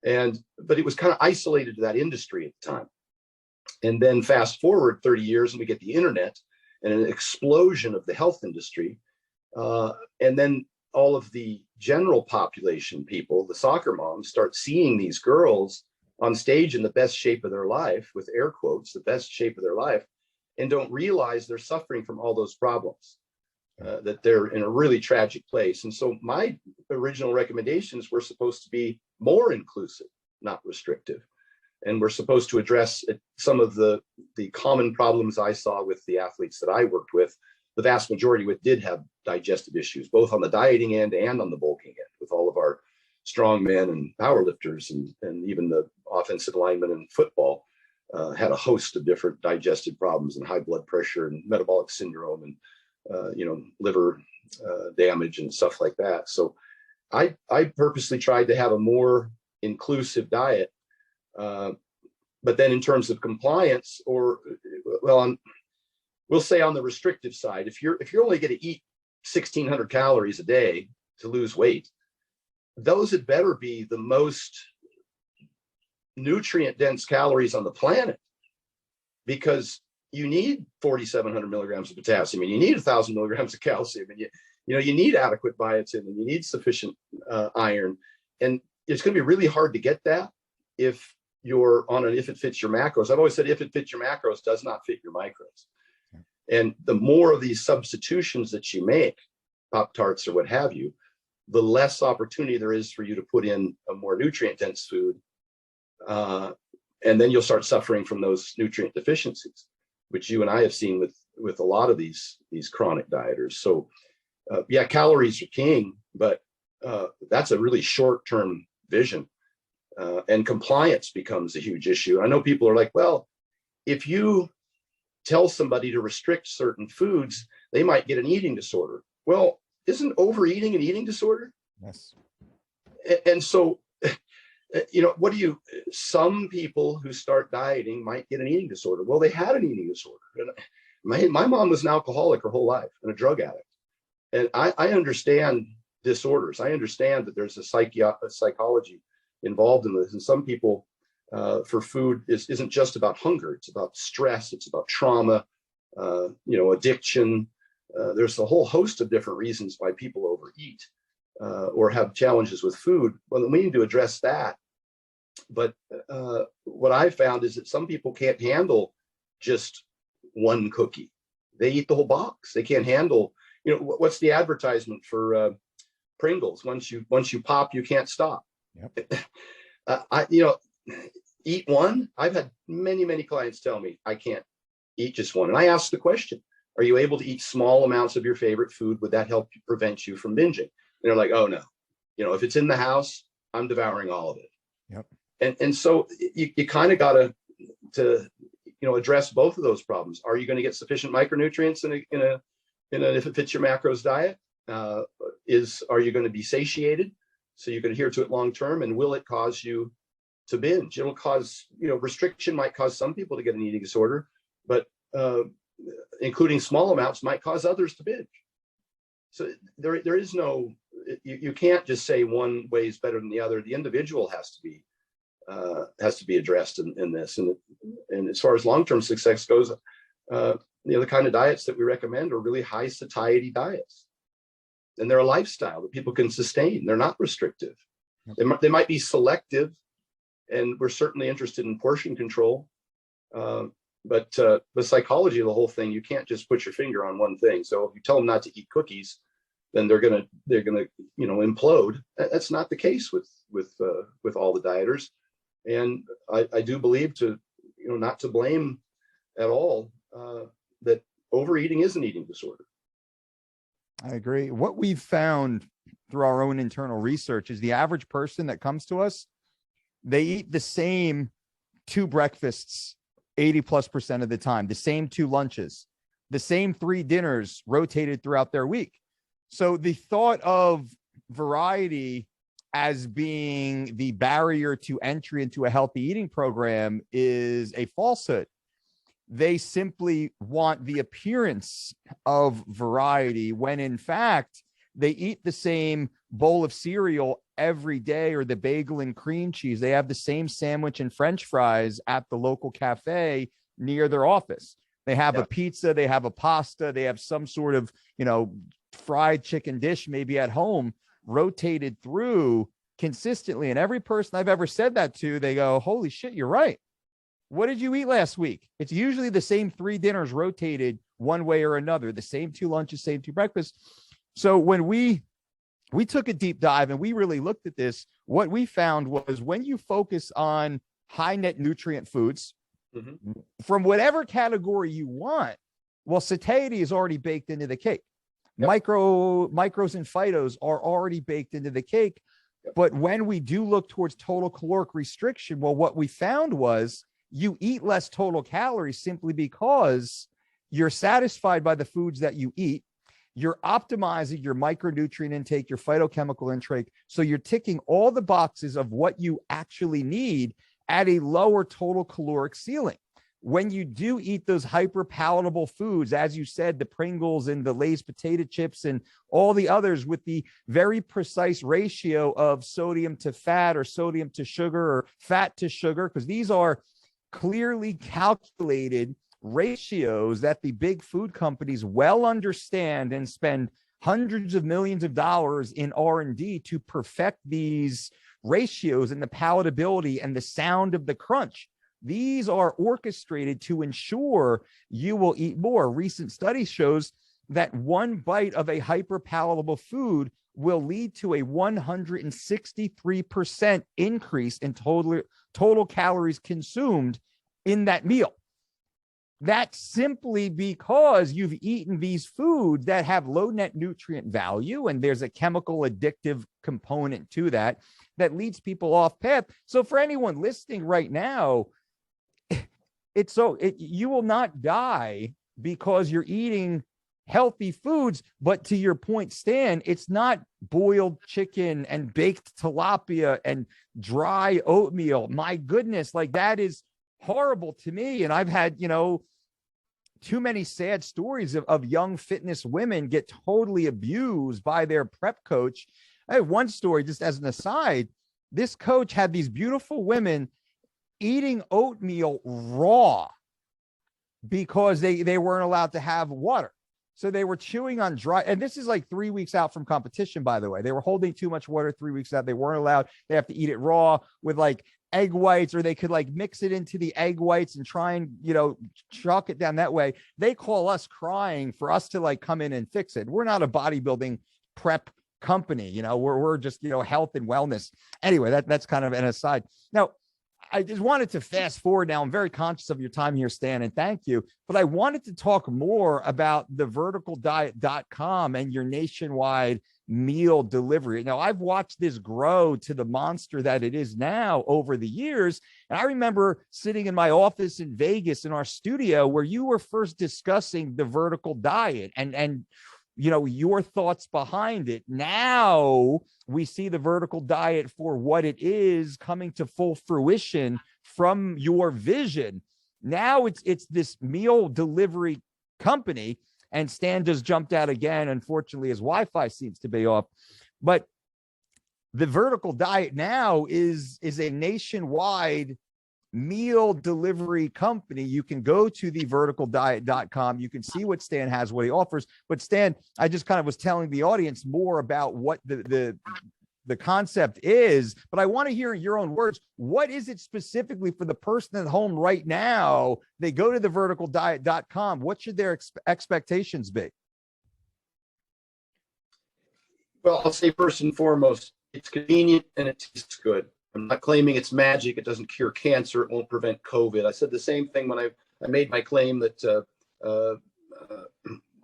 But it was kind of isolated to that industry at the time. And then fast forward 30 years and we get the internet and an explosion of the health industry. And then all of the general population people, the soccer moms, start seeing these girls on stage in the best shape of their life, with air quotes, the best shape of their life, and don't realize they're suffering from all those problems, that they're in a really tragic place. And so my original recommendations were supposed to be more inclusive, not restrictive. And we're supposed to address some of the common problems I saw with the athletes that I worked with. The vast majority did have digestive issues, both on the dieting end and on the bulking end, with all of our strong men and powerlifters and even the offensive linemen in football had a host of different digestive problems and high blood pressure and metabolic syndrome and liver damage and stuff like that. So I purposely tried to have a more inclusive diet. But then in terms of compliance, we'll say on the restrictive side, if you're only going to eat 1,600 calories a day to lose weight, those had better be the most nutrient dense calories on the planet, because you need 4,700 milligrams of potassium, and you need 1,000 milligrams of calcium, and you need adequate biotin, and you need sufficient iron. And it's going to be really hard to get that if you're on if it fits your macros. I've always said if it fits your macros does not fit your micros. And the more of these substitutions that you make, Pop-Tarts or what have you, the less opportunity there is for you to put in a more nutrient dense food. And then you'll start suffering from those nutrient deficiencies, which you and I have seen with with a lot of these chronic dieters. So yeah, calories are king, but that's a really short-term vision, and compliance becomes a huge issue. I know people are like, well, if you tell somebody to restrict certain foods, they might get an eating disorder. Well, isn't overeating an eating disorder? Yes. And so, some people who start dieting might get an eating disorder. Well, they had an eating disorder. And my mom was an alcoholic her whole life and a drug addict. And I understand disorders. I understand that there's a psychology involved in this. And some people, for food isn't just about hunger. It's about stress. It's about trauma, addiction. There's a whole host of different reasons why people overeat or have challenges with food. Well, we need to address that. But what I found is that some people can't handle just one cookie. They eat the whole box. They can't handle, what's the advertisement for Pringles? Once you pop, you can't stop. Yep. Eat one. I've had many clients tell me I can't eat just one. And I ask the question, are you able to eat small amounts of your favorite food? Would that help prevent you from binging? And they're like, oh no, if it's in the house, I'm devouring all of it. Yep. And so you kind of got to address both of those problems. Are you going to get sufficient micronutrients in a if it fits your macros diet? Are you going to be satiated so you can adhere to it long term? And will it cause you to binge? It'll cause, restriction might cause some people to get an eating disorder, but including small amounts might cause others to binge. So there is no, you can't just say one way is better than the other. The individual has to be addressed in this. And as far as long-term success goes, the kind of diets that we recommend are really high satiety diets. And they're a lifestyle that people can sustain. They're not restrictive. They might be selective, and we're certainly interested in portion control. But the psychology of the whole thing, you can't just put your finger on one thing. So if you tell them not to eat cookies, then they're gonna implode. That's not the case with all the dieters. And I do believe not to blame at all that overeating is an eating disorder. I agree. What we've found through our own internal research is the average person that comes to us, they eat the same 2 breakfasts 80+% of the time, the same 2 lunches, the same 3 dinners rotated throughout their week. So the thought of variety as being the barrier to entry into a healthy eating program is a falsehood. They simply want the appearance of variety when in fact they eat the same bowl of cereal every day, or the bagel and cream cheese. They have the same sandwich and French fries at the local cafe near their office. They have a pizza, they have a pasta, they have some sort of, fried chicken dish maybe at home, rotated through consistently. And every person I've ever said that to, they go, holy shit, you're right. What did you eat last week? It's usually the same 3 dinners rotated one way or another, the same 2 lunches, same 2 breakfasts. So when we took a deep dive and we really looked at this, what we found was when you focus on high net nutrient foods from whatever category you want, well, satiety is already baked into the cake. Yep. Micros and phytos are already baked into the cake. Yep. But when we do look towards total caloric restriction, well, what we found was you eat less total calories simply because you're satisfied by the foods that you eat. You're optimizing your micronutrient intake, your phytochemical intake. So you're ticking all the boxes of what you actually need at a lower total caloric ceiling. When you do eat those hyper palatable foods, as you said, the Pringles and the Lay's potato chips and all the others with the very precise ratio of sodium to fat or sodium to sugar or fat to sugar, because these are clearly calculated ratios that the big food companies well understand and spend hundreds of millions of dollars in R&D to perfect these ratios and the palatability and the sound of the crunch. These are orchestrated to ensure you will eat more. Recent study shows that one bite of a hyperpalatable food will lead to a 163% increase in total calories consumed in that meal. That's simply because you've eaten these foods that have low net nutrient value, and there's a chemical addictive component to that that leads people off path. So for anyone listening right now, you will not die because you're eating healthy foods. But to your point, Stan, it's not boiled chicken and baked tilapia and dry oatmeal. My goodness, like that is horrible to me. And I've had, too many sad stories of young fitness women get totally abused by their prep coach. I had one story, just as an aside. This coach had these beautiful women eating oatmeal raw because they weren't allowed to have water. So they were chewing on dry, and this is like 3 weeks out from competition, by the way. They were holding too much water 3 weeks out. They weren't allowed. They have to eat it raw with like egg whites, or they could like mix it into the egg whites and try and, chalk it down that way. They call us crying for us to like come in and fix it. We're not a bodybuilding prep company. We're just, health and wellness. Anyway, that's kind of an aside. Now, I just wanted to fast forward now. I'm very conscious of your time here, Stan, and thank you. But I wanted to talk more about the verticaldiet.com and your nationwide meal delivery. Now, I've watched this grow to the monster that it is now over the years. And I remember sitting in my office in Vegas in our studio where you were first discussing the vertical diet and your thoughts behind it. Now we see the vertical diet for what it is coming to full fruition from your vision. Now it's this meal delivery company, and Stan just jumped out again. Unfortunately, his Wi-Fi seems to be off, but the vertical diet now is a nationwide meal delivery company. You can go to the verticaldiet.com. You can see what Stan has, what he offers. But Stan, I just kind of was telling the audience more about what the concept is, but I want to hear in your own words, what is it specifically for the person at home right now? They go to the verticaldiet.com. What should their expectations be? Well, I'll say first and foremost, it's convenient and it tastes good. I'm not claiming it's magic. It doesn't cure cancer. It won't prevent COVID. I said the same thing when I made my claim that, what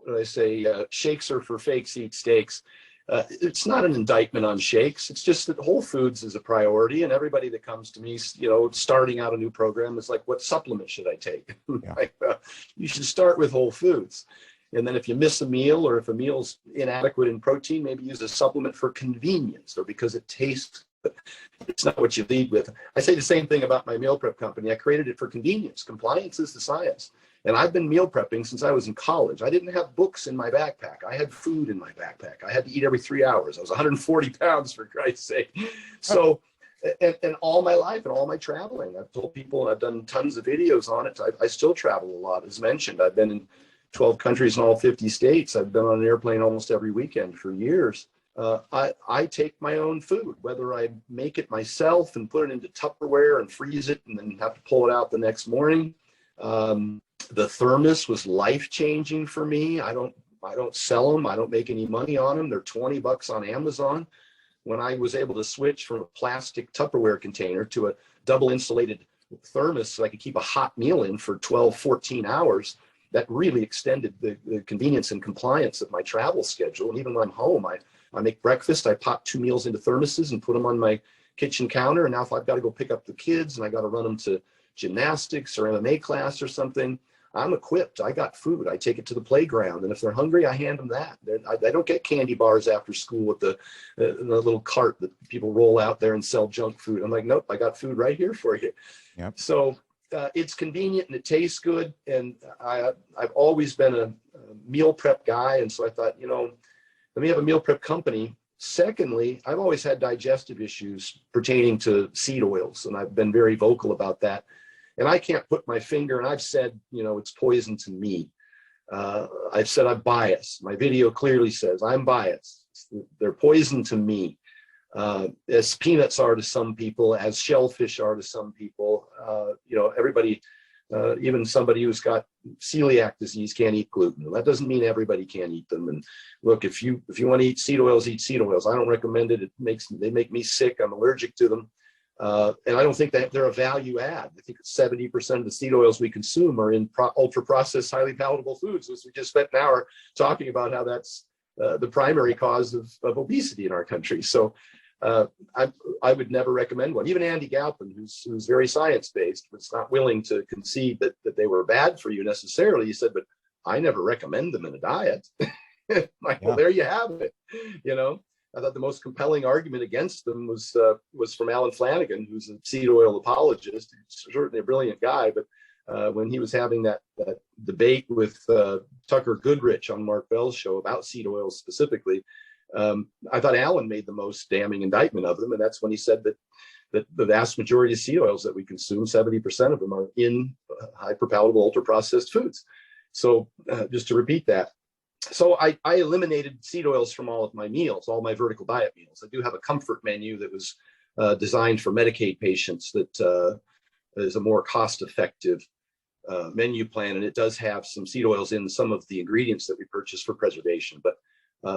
did I say? Shakes are for fakes, eat steaks. It's not an indictment on shakes. It's just that Whole Foods is a priority, and everybody that comes to me, starting out a new program is like, what supplement should I take? Yeah. You should start with Whole Foods. And then if you miss a meal, or if a meal's inadequate in protein, maybe use a supplement for convenience or because it tastes good. It's not what you lead with. I say the same thing about my meal prep company. I created it for convenience. Compliance is the science. And I've been meal prepping since I was in college. I didn't have books in my backpack. I had food in my backpack. I had to eat every 3 hours. I was 140 pounds, for Christ's sake. So, and all my life and all my traveling, I've told people, and I've done tons of videos on it. I still travel a lot, as mentioned. I've been in 12 countries in all 50 states. I've been on an airplane almost every weekend for years. I take my own food, whether I make it myself and put it into Tupperware and freeze it and then have to pull it out the next morning. The thermos was life-changing for me. I don't sell them. I don't make any money on them. They're $20 on Amazon. When I was able to switch from a plastic Tupperware container to a double insulated thermos so I could keep a hot meal in for 12, 14 hours, that really extended the convenience and compliance of my travel schedule. And even when I'm home, I make breakfast. I pop 2 meals into thermoses and put them on my kitchen counter. And now if I've got to go pick up the kids and I got to run them to gymnastics or MMA class or something, I'm equipped. I got food. I take it to the playground. And if they're hungry, I hand them that. I don't get candy bars after school with the little cart that people roll out there and sell junk food. I'm like, nope, I got food right here for you. Yep. So it's convenient and it tastes good. And I've always been a meal prep guy. And so I thought, let me have a meal prep company. Secondly, I've always had digestive issues pertaining to seed oils, and I've been very vocal about that. And I can't put my finger, and I've said, it's poison to me. I've said I'm biased. My video clearly says I'm biased. They're poison to me, as peanuts are to some people, as shellfish are to some people. Everybody, even somebody who's got celiac disease can't eat gluten. That doesn't mean everybody can't eat them. And look, if you want to eat seed oils, eat seed oils. I don't recommend it. They make me sick. I'm allergic to them. And I don't think that they're a value add. I think 70% of the seed oils we consume are in ultra processed, highly palatable foods. As we just spent an hour talking about how that's the primary cause of obesity in our country. So I would never recommend one. Even Andy Galpin, who's very science-based, was not willing to concede that they were bad for you necessarily. He said, but I never recommend them in a diet. Like, well, there you have it. You know, I thought the most compelling argument against them was from Alan Flanagan, who's a seed oil apologist. He's certainly a brilliant guy, but when he was having that debate with Tucker Goodrich on Mark Bell's show about seed oils specifically, I thought Alan made the most damning indictment of them, and that's when he said that the vast majority of seed oils that we consume, 70% of them, are in hyperpalatable, ultra-processed foods. So just to repeat that. So I eliminated seed oils from all of my meals, all my vertical diet meals. I do have a comfort menu that was designed for Medicaid patients that is a more cost-effective menu plan, and it does have some seed oils in some of the ingredients that we purchase for preservation. But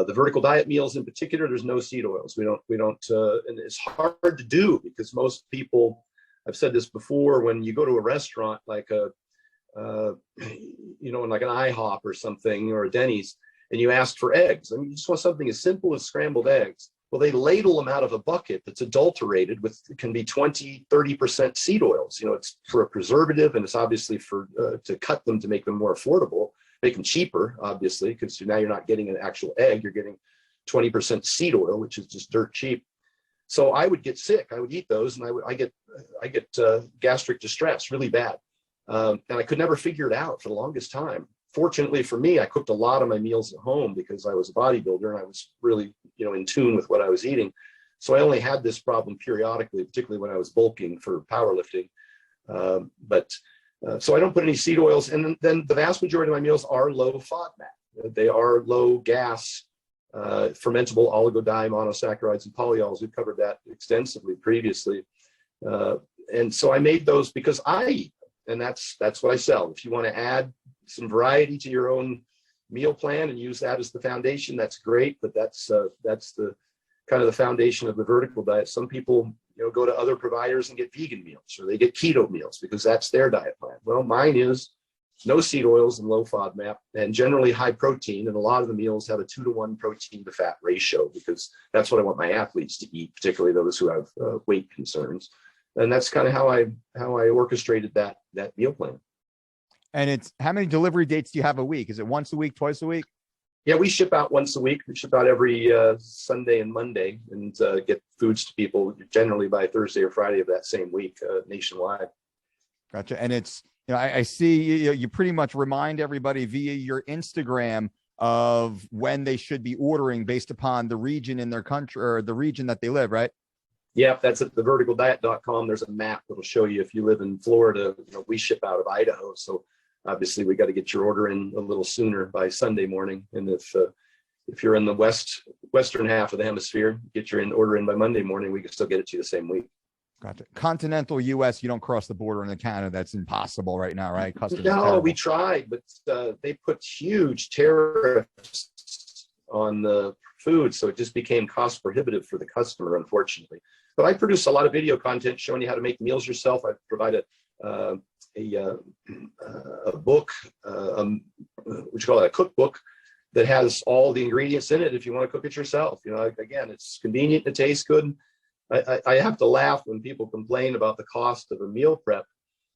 the vertical diet meals in particular, there's no seed oils. We don't, and it's hard to do because most people, I've said this before, when you go to a restaurant like like an IHOP or something, or a Denny's, and you ask for eggs, I mean, you just want something as simple as scrambled eggs. Well, they ladle them out of a bucket that's adulterated with, it can be 20, 30% seed oils. You know, it's for a preservative, and it's obviously for to cut them to make them more affordable, make them cheaper, obviously, because now you're not getting an actual egg, you're getting 20% seed oil, which is just dirt cheap. So I would get sick. I would eat those, and I get gastric distress really bad. And I could never figure it out for the longest time. Fortunately for me, I cooked a lot of my meals at home because I was a bodybuilder and I was really, in tune with what I was eating. So I only had this problem periodically, particularly when I was bulking for powerlifting. So I don't put any seed oils. And then the vast majority of my meals are low FODMAP. They are low gas, fermentable oligomonosaccharides and polyols. We've covered that extensively previously. And so I made those because I eat. And that's what I sell. If you want to add some variety to your own meal plan and use that as the foundation, that's great. But that's the kind of the foundation of the vertical diet. Some people, go to other providers and get vegan meals, or they get keto meals because that's their diet plan. Well, mine is no seed oils and low FODMAP, and generally high protein. And a lot of the meals have a 2-to-1 protein to fat ratio because that's what I want my athletes to eat, particularly those who have weight concerns. And that's kind of how I orchestrated that meal plan. And it's, how many delivery dates do you have a week? Is it once a week, twice a week? Yeah, we ship out once a week. We ship out every Sunday and Monday, and get foods to people generally by Thursday or Friday of that same week, nationwide. Gotcha. And it's, I see you pretty much remind everybody via your Instagram of when they should be ordering based upon the region in their country or the region that they live, right? Yeah, that's at theverticaldiet.com. There's a map that'll show you if you live in Florida. We ship out of Idaho, so obviously we got to get your order in a little sooner by Sunday morning. And if you're in the western half of the hemisphere, get your order in by Monday morning. We can still get it to you the same week. Gotcha. Continental U.S., you don't cross the border into Canada. That's impossible right now, right? No, we tried, but they put huge tariffs on the food, so it just became cost prohibitive for the customer, unfortunately. But I produce a lot of video content showing you how to make meals yourself. I provide a book, what you call it, a cookbook that has all the ingredients in it if you want to cook it yourself. Again, it's convenient, it tastes good. I have to laugh when people complain about the cost of a meal prep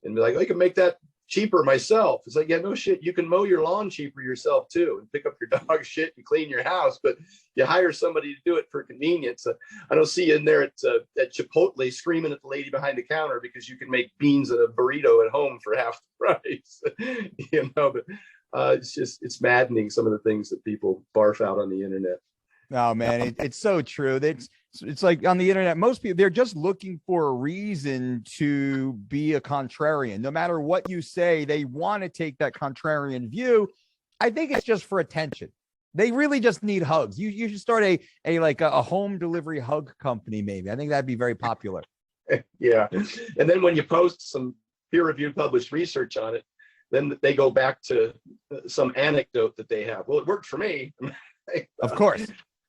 and be like, I can make that cheaper myself. It's like, yeah, no shit. You can mow your lawn cheaper yourself too, and pick up your dog shit and clean your house, but you hire somebody to do it for convenience. I don't see you in there at Chipotle screaming at the lady behind the counter because you can make beans and a burrito at home for half the price. But it's maddening, some of the things that people barf out on the internet. Oh man, it's so true. It's like on the internet, most people, they're just looking for a reason to be a contrarian. No matter what you say, they want to take that contrarian view. I think it's just for attention. They really just need hugs. You should start a home delivery hug company, maybe. I think that'd be very popular. Yeah. And then when you post some peer-reviewed published research on it, then they go back to some anecdote that they have. Well, it worked for me. Of course.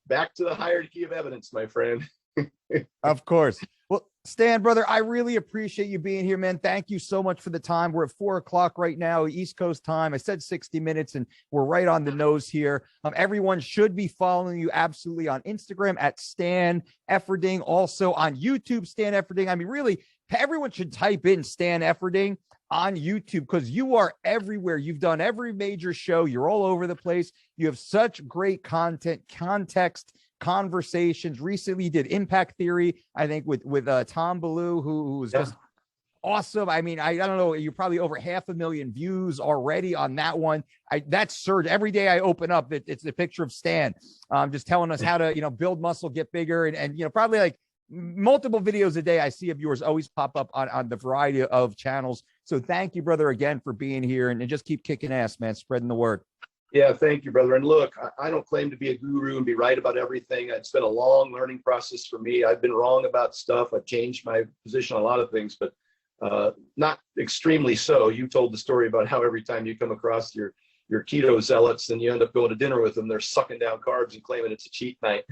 Back to the hierarchy of evidence, my friend. Of course. Well, Stan, brother, I really appreciate you being here, man. Thank you so much for the time. We're at 4:00 right now, East Coast time. I said 60 minutes, and we're right on the nose here. Everyone should be following you absolutely on Instagram at Stan Efferding, also on YouTube, Stan Efferding. I mean, really, everyone should type in Stan Efferding on YouTube because you are everywhere. You've done every major show. You're all over the place. You have such great content, context, conversations. Recently you did Impact Theory, I think with Tom Ballou, who was just awesome. I mean, I don't know, you're probably over 500,000 views already on that one. That surge every day I open up, it's a picture of Stan just telling us how to, you know, build muscle, get bigger, and you know, probably like multiple videos a day I see of yours always pop up on the variety of channels. So thank you, brother, again for being here, and just keep kicking ass, man, spreading the word. Yeah, thank you, brother. And look, I don't claim to be a guru and be right about everything. It's been a long learning process for me. I've been wrong about stuff. I've changed my position on a lot of things, but not extremely so. You told the story about how every time you come across your keto zealots and you end up going to dinner with them, they're sucking down carbs and claiming it's a cheat night.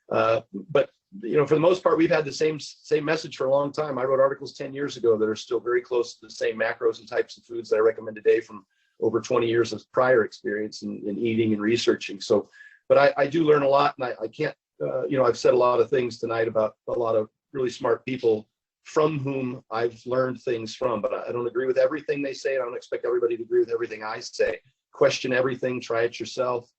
But you know, for the most part, we've had the same message for a long time. I wrote articles 10 years ago that are still very close to the same macros and types of foods that I recommend today from over 20 years of prior experience in eating and researching. So, but I do learn a lot, and I can't, you know, I've said a lot of things tonight about a lot of really smart people from whom I've learned things from, but I don't agree with everything they say. I don't expect everybody to agree with everything I say. Question everything, try it yourself.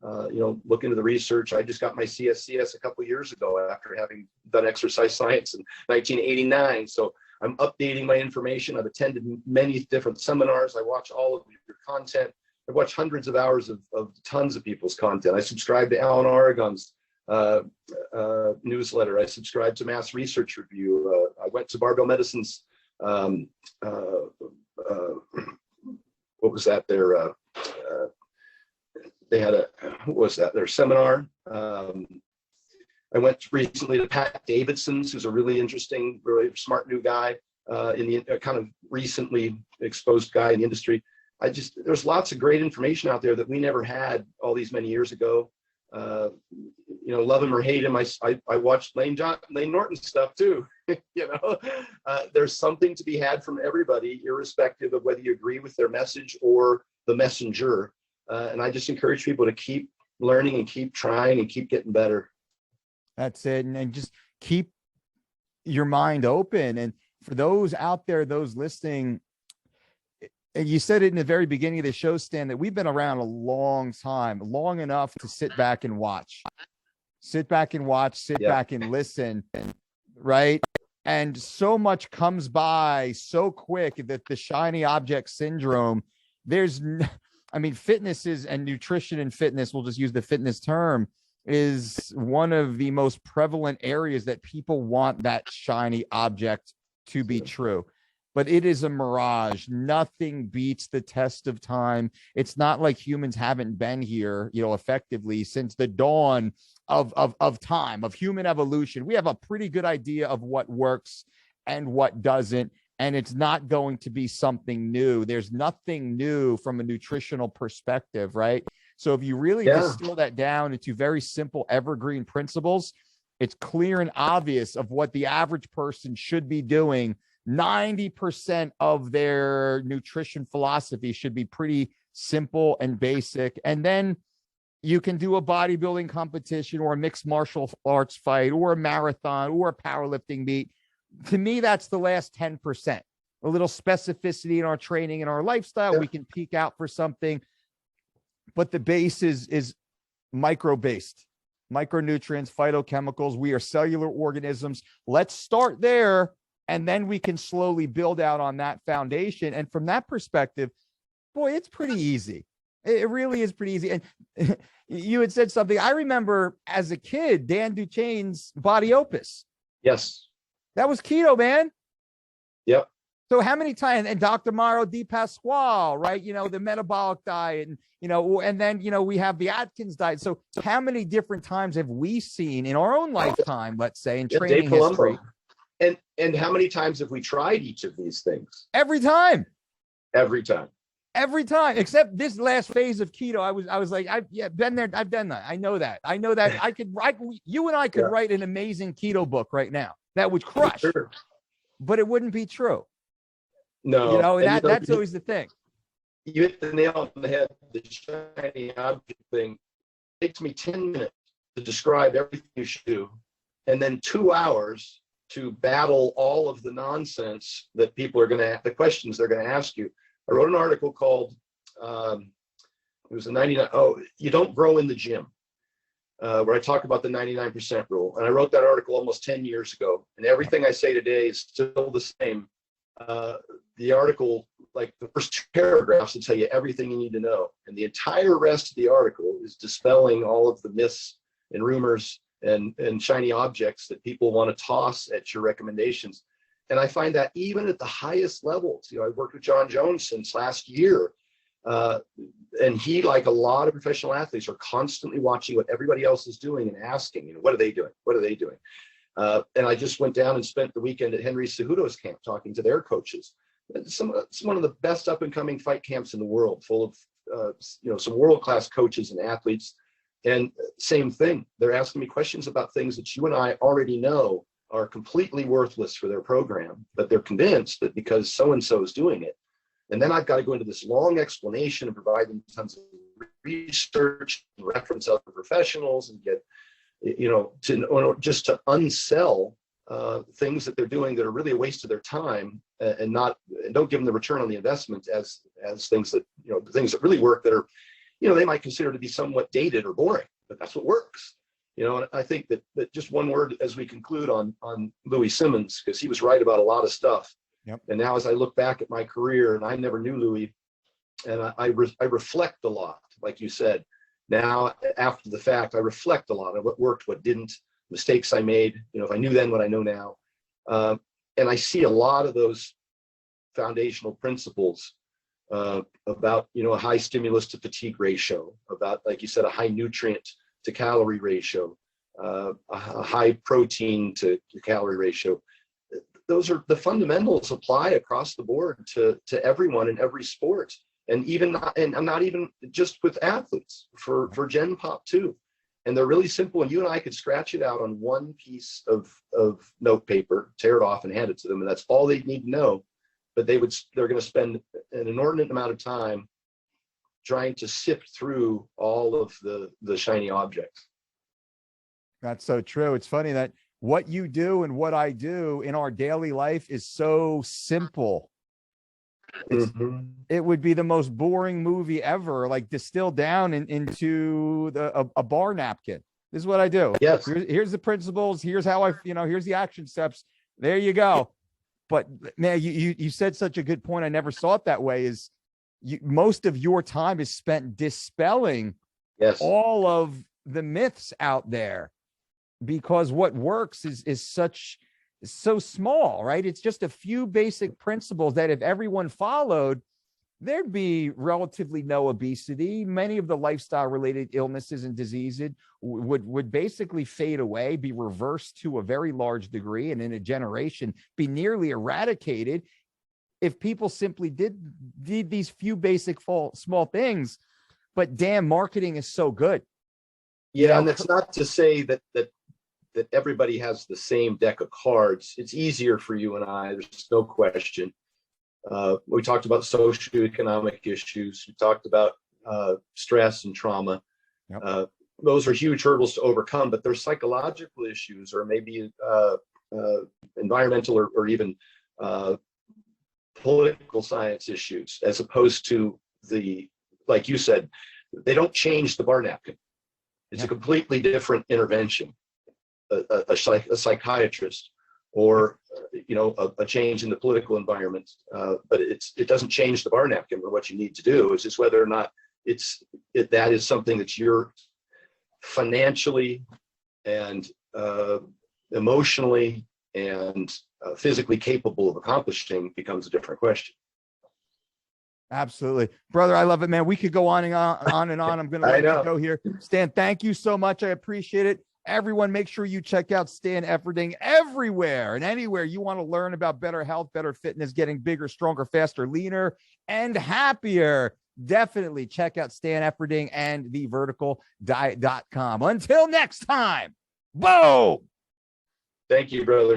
You know, look into the research. I just got my CSCS a couple of years ago after having done exercise science in 1989. So I'm updating my information. I've attended many different seminars. I watch all of your content. I've watched hundreds of hours of tons of people's content. I subscribe to Alan Oregon's newsletter. I subscribe to Mass Research Review. I went to Barbell Medicine's, what was that? They had their seminar. I went recently to Pat Davidson's, who's a really interesting, really smart new guy in the kind of recently exposed guy in the industry. There's lots of great information out there that we never had all these many years ago. You know, love him or hate him, I watched Lane Norton's stuff too. You know, there's something to be had from everybody, irrespective of whether you agree with their message or the messenger. And I just encourage people to keep learning and keep trying and keep getting better. That's it. And just keep your mind open. And for those out there, those listening, and you said it in the very beginning of the show, Stan, that we've been around a long time, long enough to sit back and watch, sit back and listen, right? And so much comes by so quick that the shiny object syndrome, fitness and nutrition and fitness, we'll just use the fitness term, is one of the most prevalent areas that people want that shiny object to be true. But it is a mirage. Nothing beats the test of time. It's not like humans haven't been here, you know, effectively since the dawn of time, of human evolution. We have a pretty good idea of what works and what doesn't. And it's not going to be something new. There's nothing new from a nutritional perspective, right? So if you really distill that down into very simple evergreen principles, it's clear and obvious of what the average person should be doing. 90% of their nutrition philosophy should be pretty simple and basic. And then you can do a bodybuilding competition or a mixed martial arts fight or a marathon or a powerlifting meet. To me, that's the last 10%. A little specificity in our training and our lifestyle. We can peak out for something, but the base is micro-based. Micronutrients, phytochemicals. We are cellular organisms. Let's start there, and then we can slowly build out on that foundation. And from that perspective, boy, it's pretty easy. It really is pretty easy. And you had said something. I remember as a kid, Dan Duchesne's Body Opus. Yes. That was keto, man. Yep. So how many times, and Dr. Mauro Di Pasquale, right? You know, the metabolic diet, and, you know, and then, you know, we have the Atkins diet. So how many different times have we seen in our own lifetime, let's say, in training history? And how many times have we tried each of these things? Every time. Every time. Every time, except this last phase of keto. I was like, I've been there. I've done that. I know that. You and I could write an amazing keto book right now that would crush. but it wouldn't be true. No, You know, and and that's always the thing. You hit the nail on the head. The shiny object thing. It takes me 10 minutes to describe everything you should do, and then 2 hours to battle all of the nonsense that people are going to, the questions they're going to ask you. I wrote an article called, it was a 99, you don't grow in the gym, where I talk about the 99% rule. And I wrote that article almost 10 years ago. And everything I say today is still the same. The article, like the first 2 paragraphs, will tell you everything you need to know. And the entire rest of the article is dispelling all of the myths and rumors and shiny objects that people want to toss at your recommendations. And I find that even at the highest levels, I've worked with John Jones since last year. And he, like a lot of professional athletes, are constantly watching what everybody else is doing and asking, what are they doing? What are they doing? And I just went down and spent the weekend at Henry Cejudo's camp talking to their coaches. It's one of the best up and coming fight camps in the world, full of some world-class coaches and athletes. And same thing, they're asking me questions about things that you and I already know are completely worthless for their program, but they're convinced that because so-and-so is doing it. And then I've got to go into this long explanation and provide them tons of research, reference other professionals, and get, just to unsell things that they're doing that are really a waste of their time, and don't give them the return on the investment as things that, the things that really work that are, they might consider to be somewhat dated or boring, but that's what works. And I think that just one word as we conclude on Louis Simmons, because he was right about a lot of stuff. Yep. And now as I look back at my career, and I never knew Louis, and I reflect a lot, like you said. Now, after the fact, I reflect a lot on what worked, what didn't, mistakes I made, if I knew then what I know now. And I see a lot of those foundational principles about, a high stimulus to fatigue ratio, about, like you said, a high nutrient to calorie ratio, a high protein to calorie ratio. Those are the fundamentals apply across the board to everyone in every sport, and I'm not even just with athletes, for Gen Pop too. And they're really simple, and you and I could scratch it out on one piece of note paper, tear it off and hand it to them, and that's all they need to know. But they're going to spend an inordinate amount of time trying to sift through all of the shiny objects. That's so true. It's funny that what you do and what I do in our daily life is so simple. It would be the most boring movie ever, like distilled down into a bar napkin. This is what I do. Yes. Here's the principles. Here's how here's the action steps. There you go. But man, you said such a good point. I never saw it that way. Most of your time is spent dispelling all of the myths out there, because what works is so small, right? It's just a few basic principles that if everyone followed, there'd be relatively no obesity. Many of the lifestyle related illnesses and diseases would basically fade away, be reversed to a very large degree, and in a generation be nearly eradicated if people simply did these few basic small things. But damn, marketing is so good. Yeah, and that's not to say that everybody has the same deck of cards. It's easier for you and I, there's no question. We talked about socioeconomic issues. We talked about stress and trauma. Yep. Those are huge hurdles to overcome, but there's psychological issues, or maybe environmental or even political science issues, as opposed to like you said, they don't change the bar napkin. It's a completely different intervention. A psychiatrist, or a change in the political environment, but it doesn't change the bar napkin. Or what you need to do is just whether or not that is something that you're financially and emotionally and physically capable of accomplishing becomes a different question. Absolutely, brother. I love it, man. We could go on and on and on. I'm going to let you go here. Stan, thank you so much. I appreciate it. Everyone, make sure you check out Stan Efferding everywhere and anywhere you want to learn about better health, better fitness, getting bigger, stronger, faster, leaner, and happier. Definitely check out Stan Efferding and theverticaldiet.com. Until next time, boom. Thank you, brother.